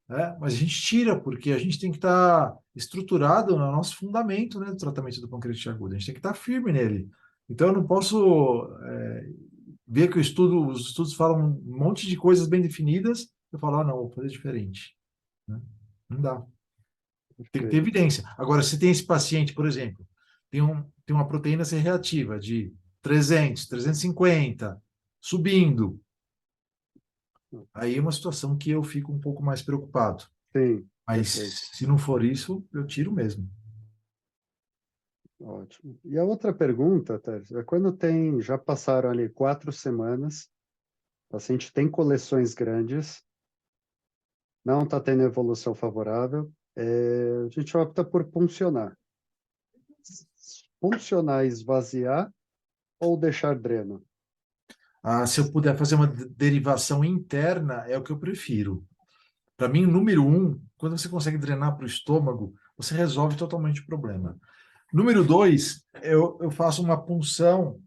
né? Mas a gente tira, porque a gente tem que estar estruturado no nosso fundamento, né, do tratamento do pancreatite agudo. A gente tem que estar firme nele. Então, eu não posso ver que os estudos falam um monte de coisas bem definidas, eu falo, não, vou fazer diferente. Né? Não dá. Tem que ter Perfeito. evidência. Agora, se tem esse paciente, por exemplo, tem uma proteína C reativa de 300, 350, subindo, aí é uma situação que eu fico um pouco mais preocupado. Sim, Mas perfeito. se não for isso, eu tiro mesmo. Ótimo. E a outra pergunta, Tércio, é quando já passaram ali 4 semanas, o paciente tem coleções grandes, não está tendo evolução favorável, a gente opta por puncionar. Puncionar, esvaziar ou deixar dreno? Se eu puder fazer uma derivação interna, é o que eu prefiro. Para mim, número um, quando você consegue drenar para o estômago, você resolve totalmente o problema. Número dois, eu faço uma punção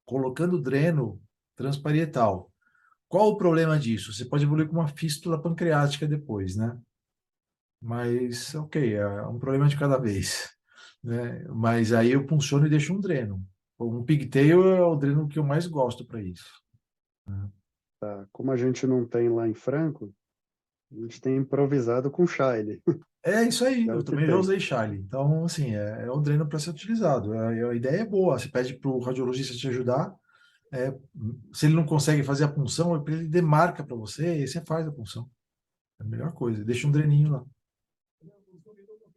colocando dreno transparietal. Qual o problema disso? Você pode evoluir com uma fístula pancreática depois, né? Mas, ok, é um problema de cada vez, né? Mas aí eu punciono e deixo um dreno. Um pigtail é o dreno que eu mais gosto para isso. Né? Tá? Como a gente não tem lá em Franco, a gente tem improvisado com Shile. É isso aí, É eu o que também já tem. usei Charlie. Então, assim, é o dreno para ser utilizado. A ideia é boa. Você pede para o radiologista te ajudar. É, se ele não consegue fazer a punção, ele demarca para você e você faz a punção. É a melhor coisa. Deixa um dreninho lá.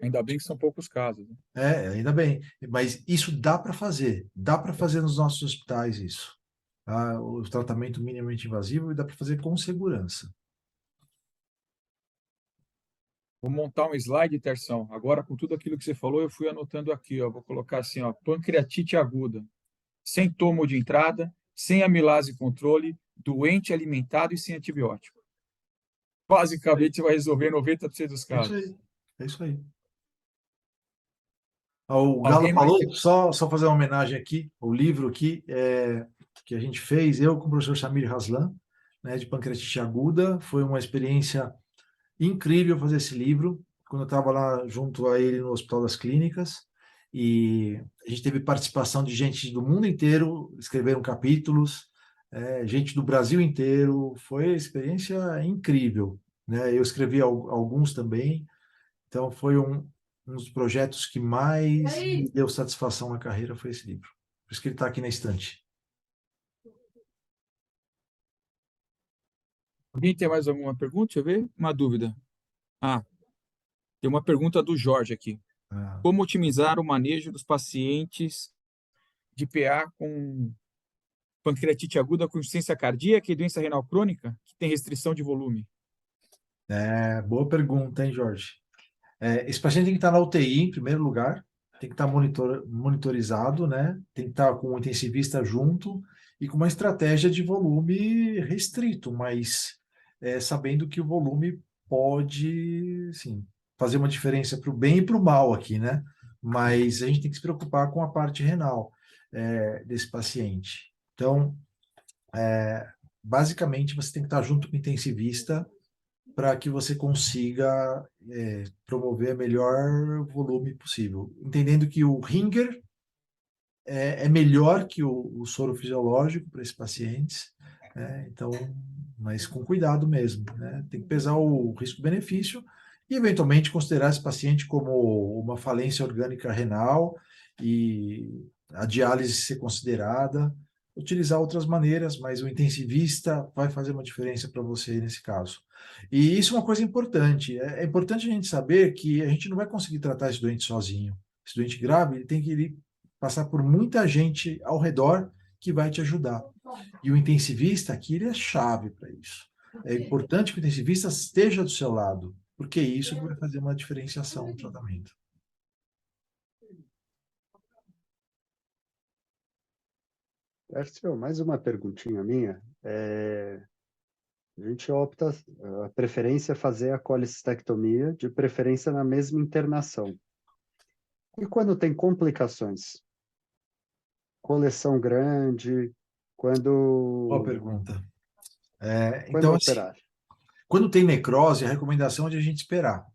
Ainda bem que são poucos casos, né? Ainda bem. Mas isso dá para fazer. Dá para fazer nos nossos hospitais isso. Tá? O tratamento minimamente invasivo e dá para fazer com segurança. Vou montar um slide, Terção. Agora, com tudo aquilo que você falou, eu fui anotando aqui, ó. Vou colocar assim, ó, pancreatite aguda, sem tomo de entrada, sem amilase controle, doente alimentado e sem antibiótico. Basicamente, vai resolver 90% dos É isso casos. aí. É isso aí. O Galo Alguém mais? falou, só fazer uma homenagem aqui, o livro aqui que a gente fez, eu com o professor Samir Haslan, né, de pancreatite aguda, foi uma experiência incrível fazer esse livro, quando eu estava lá junto a ele no Hospital das Clínicas, e a gente teve participação de gente do mundo inteiro, escreveram capítulos, gente do Brasil inteiro, foi uma experiência incrível, né? Eu escrevi alguns também, então foi um dos projetos que mais me deu satisfação na carreira, foi esse livro. Por isso que ele está aqui na estante. Alguém tem mais alguma pergunta? Deixa eu ver. Uma dúvida. Ah, tem uma pergunta do Jorge aqui. Ah, Como otimizar o manejo dos pacientes de PA com pancreatite aguda com insuficiência cardíaca e doença renal crônica, que tem restrição de volume? boa pergunta, hein, Jorge? Esse paciente tem que estar na UTI em primeiro lugar, tem que estar monitorizado, né? Tem que estar com o intensivista junto e com uma estratégia de volume restrito, mas sabendo que o volume pode, sim, fazer uma diferença para o bem e para o mal aqui, né? Mas a gente tem que se preocupar com a parte renal desse paciente. Então, basicamente, você tem que estar junto com o intensivista para que você consiga promover o melhor volume possível. Entendendo que o Ringer é melhor que o soro fisiológico para esses pacientes, né? Então, mas com cuidado mesmo, né? Tem que pesar o risco-benefício e, eventualmente, considerar esse paciente como uma falência orgânica renal e a diálise ser considerada, utilizar outras maneiras, mas o intensivista vai fazer uma diferença para você nesse caso. E isso é uma coisa importante. É importante a gente saber que a gente não vai conseguir tratar esse doente sozinho. Esse doente grave, ele tem que ir passar por muita gente ao redor que vai te ajudar. E o intensivista aqui, ele é chave para isso. É importante que o intensivista esteja do seu lado, porque isso vai fazer uma diferenciação no tratamento. Tércio, mais uma perguntinha minha. A gente opta, a preferência é fazer a colecistectomia, de preferência na mesma internação. E quando tem complicações? Coleção grande, Boa quando pergunta. Quando Então, assim, operar? quando tem necrose, a recomendação é de a gente esperar.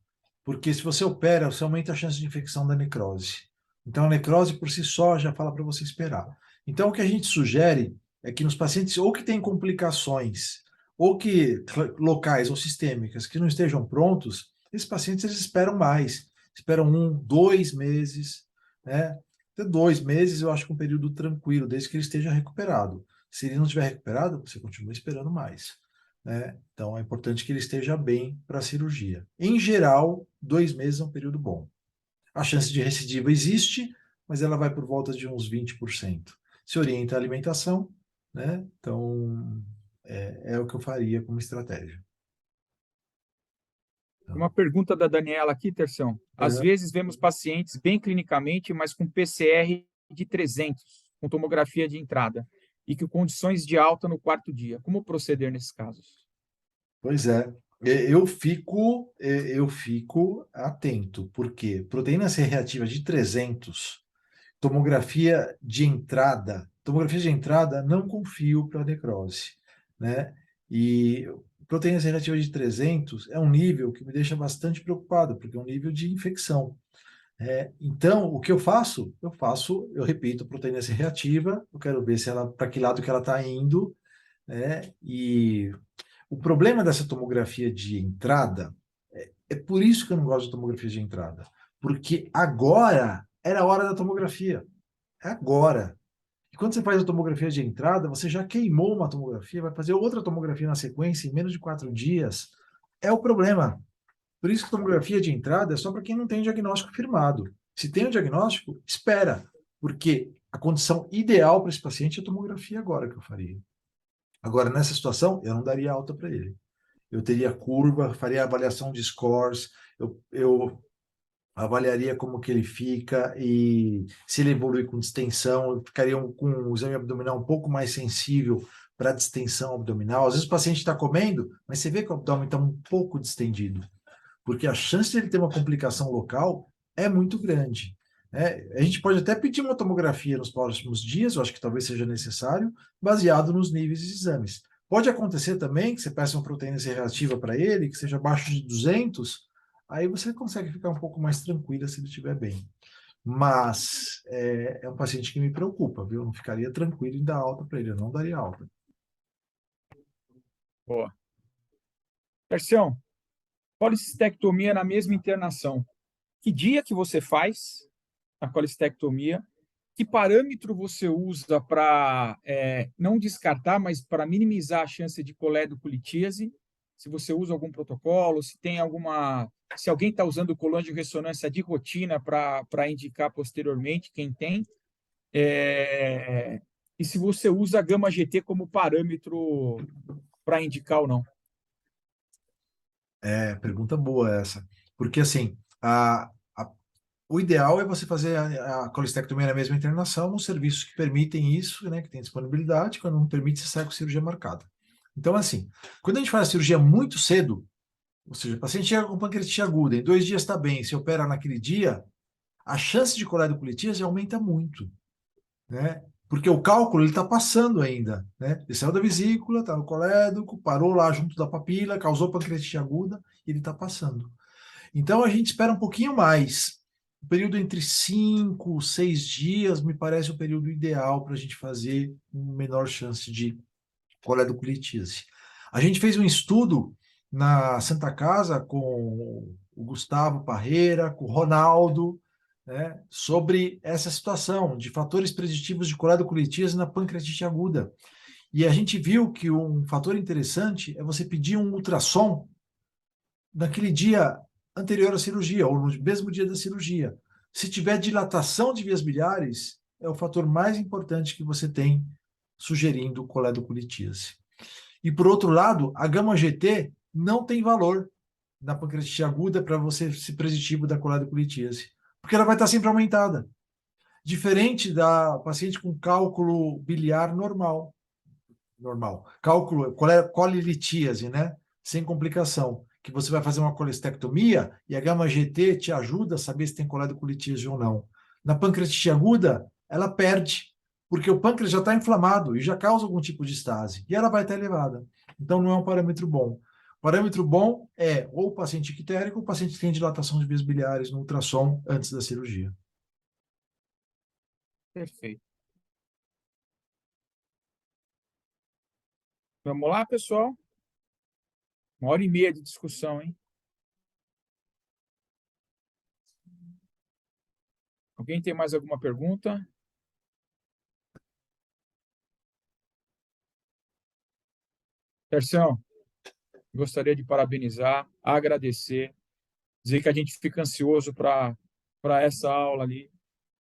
Porque se você opera, você aumenta a chance de infecção da necrose. Então, a necrose por si só já fala para você esperar. Então, o que a gente sugere é que nos pacientes ou que têm complicações, ou que locais ou sistêmicas que não estejam prontos, esses pacientes eles esperam mais. Esperam 1, 2 meses, né? Até 2 meses eu acho que é um período tranquilo, desde que ele esteja recuperado. Se ele não estiver recuperado, você continua esperando mais, né? Então, é importante que ele esteja bem para a cirurgia. Em geral, 2 meses é um período bom. A chance de recidiva existe, mas ela vai por volta de uns 20%. Se orienta a alimentação, né? Então, é o que eu faria como estratégia. Uma pergunta da Daniela aqui, Terção. Às vezes vemos pacientes bem clinicamente, mas com PCR de 300, com tomografia de entrada, e que condições de alta no quarto dia. Como proceder nesses casos? Pois é. Eu fico atento, porque proteína C reativa de 300, tomografia de entrada não confio para necrose, né? E proteína C reativa de 300 é um nível que me deixa bastante preocupado, porque é um nível de infecção. Então, o que eu faço? Eu repito, proteína C reativa, eu quero ver se ela, para que lado que ela está indo, né? E o problema dessa tomografia de entrada é por isso que eu não gosto de tomografia de entrada. Porque agora era a hora da tomografia. É agora. E quando você faz a tomografia de entrada, você já queimou uma tomografia, vai fazer outra tomografia na sequência em menos de 4 dias. É o problema. Por isso que a tomografia de entrada é só para quem não tem diagnóstico firmado. Se tem o diagnóstico, espera. Porque a condição ideal para esse paciente é a tomografia agora que eu faria. Agora, nessa situação, eu não daria alta para ele. Eu teria curva, faria avaliação de scores, eu avaliaria como que ele fica e se ele evolui com distensão, eu ficaria com o exame abdominal um pouco mais sensível para distensão abdominal. Às vezes o paciente está comendo, mas você vê que o abdômen está um pouco distendido, porque a chance de ele ter uma complicação local é muito grande. A gente pode até pedir uma tomografia nos próximos dias, eu acho que talvez seja necessário, baseado nos níveis de exames. Pode acontecer também que você peça uma proteína C reativa para ele, que seja abaixo de 200, aí você consegue ficar um pouco mais tranquila se ele estiver bem. Mas é um paciente que me preocupa, viu? Eu não ficaria tranquilo em dar alta para ele, eu não daria alta. Boa. Tercião, colicistectomia na mesma internação. Que dia que você faz a colicistectomia? Que parâmetro você usa para não descartar, mas para minimizar a chance de coledocolitíase? Se você usa algum protocolo, se tem se alguém está usando coluna de ressonância de rotina para indicar posteriormente quem tem, e se você usa gama GT como parâmetro para indicar ou não. Pergunta boa essa. Porque, assim, o ideal é você fazer a colestectomia na mesma internação, nos serviços que permitem isso, né, que tem disponibilidade. Quando não permite, você sai com cirurgia marcada. Então, assim, quando a gente faz a cirurgia muito cedo, ou seja, o paciente chega com pancreatite aguda, em 2 dias está bem, se opera naquele dia, a chance de coledocolitíase aumenta muito, né? Porque o cálculo ele está passando ainda, né? Ele saiu da vesícula, está no colédoco, parou lá junto da papila, causou pancreatite aguda, e ele está passando. Então a gente espera um pouquinho mais. O período entre 5, 6 dias me parece o período ideal para a gente fazer uma menor chance de coledocolitíase. A gente fez um estudo na Santa Casa com o Gustavo Parreira, com o Ronaldo, né, sobre essa situação de fatores preditivos de coledocolitíase na pancreatite aguda. E a gente viu que um fator interessante é você pedir um ultrassom naquele dia anterior à cirurgia, ou no mesmo dia da cirurgia. Se tiver dilatação de vias biliares, é o fator mais importante que você tem sugerindo coledocolitíase. E, por outro lado, a gama-GT não tem valor na pancreatite aguda para você ser preditivo da coledocolitíase, porque ela vai estar sempre aumentada. Diferente da paciente com cálculo biliar normal. Cálculo, colelitíase, né? Sem complicação. Que você vai fazer uma colestectomia e a gama-GT te ajuda a saber se tem coledocolitíase ou não. Na pancreatite aguda, ela perde, porque o pâncreas já está inflamado e já causa algum tipo de estase, e ela vai estar elevada. Então, não é um parâmetro bom. O parâmetro bom é ou o paciente ictérico ou o paciente que tem dilatação de vias biliares no ultrassom antes da cirurgia. Perfeito. Vamos lá, pessoal? 1h30 de discussão, hein? Alguém tem mais alguma pergunta? Tercião, gostaria de parabenizar, agradecer, dizer que a gente fica ansioso para essa aula ali.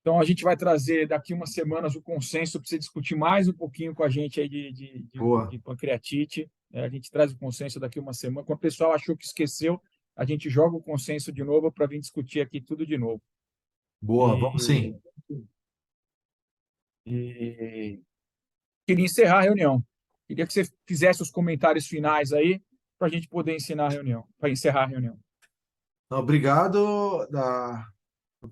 Então, a gente vai trazer daqui umas semanas o consenso para você discutir mais um pouquinho com a gente aí de pancreatite. A gente traz o consenso daqui uma semana. Quando o pessoal achou que esqueceu, a gente joga o consenso de novo para vir discutir aqui tudo de novo. Boa, vamos sim. E queria encerrar a reunião. Queria que você fizesse os comentários finais aí para a gente poder encerrar a reunião. Obrigado da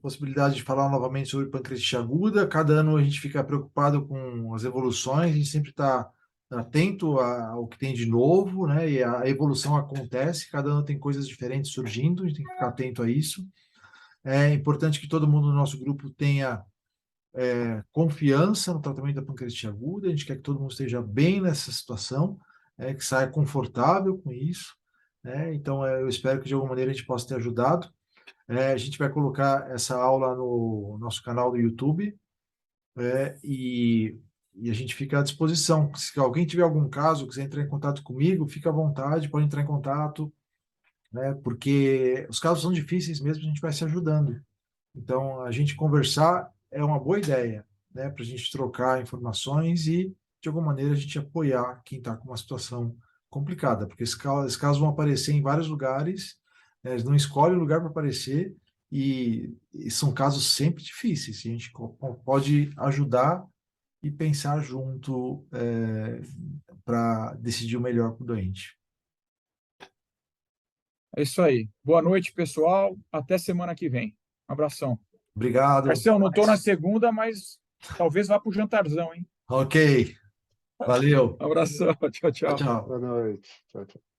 possibilidade de falar novamente sobre pancreatite aguda. Cada ano a gente fica preocupado com as evoluções, a gente sempre está atento ao que tem de novo, né? E a evolução acontece, cada ano tem coisas diferentes surgindo, a gente tem que ficar atento a isso. É importante que todo mundo no nosso grupo tenha confiança no tratamento da pancreatite aguda, a gente quer que todo mundo esteja bem nessa situação, que saia confortável com isso, né? Então, eu espero que de alguma maneira a gente possa ter ajudado. A gente vai colocar essa aula no nosso canal do YouTube, e a gente fica à disposição. Se alguém tiver algum caso, quiser entrar em contato comigo, fica à vontade, pode entrar em contato, né? Porque os casos são difíceis mesmo, a gente vai se ajudando. Então, a gente conversar é uma boa ideia, né? Para a gente trocar informações e, de alguma maneira, a gente apoiar quem está com uma situação complicada, porque esses casos vão aparecer em vários lugares, né? Eles não escolhem o lugar para aparecer e são casos sempre difíceis. A gente pode ajudar e pensar junto para decidir o melhor para o doente. É isso aí. Boa noite, pessoal. Até semana que vem. Um abração. Obrigado. Marcelo, não estou na segunda, mas talvez vá para o jantarzão, hein? Ok. Valeu. Abração, tchau, tchau. Tchau. Boa noite. Tchau, tchau.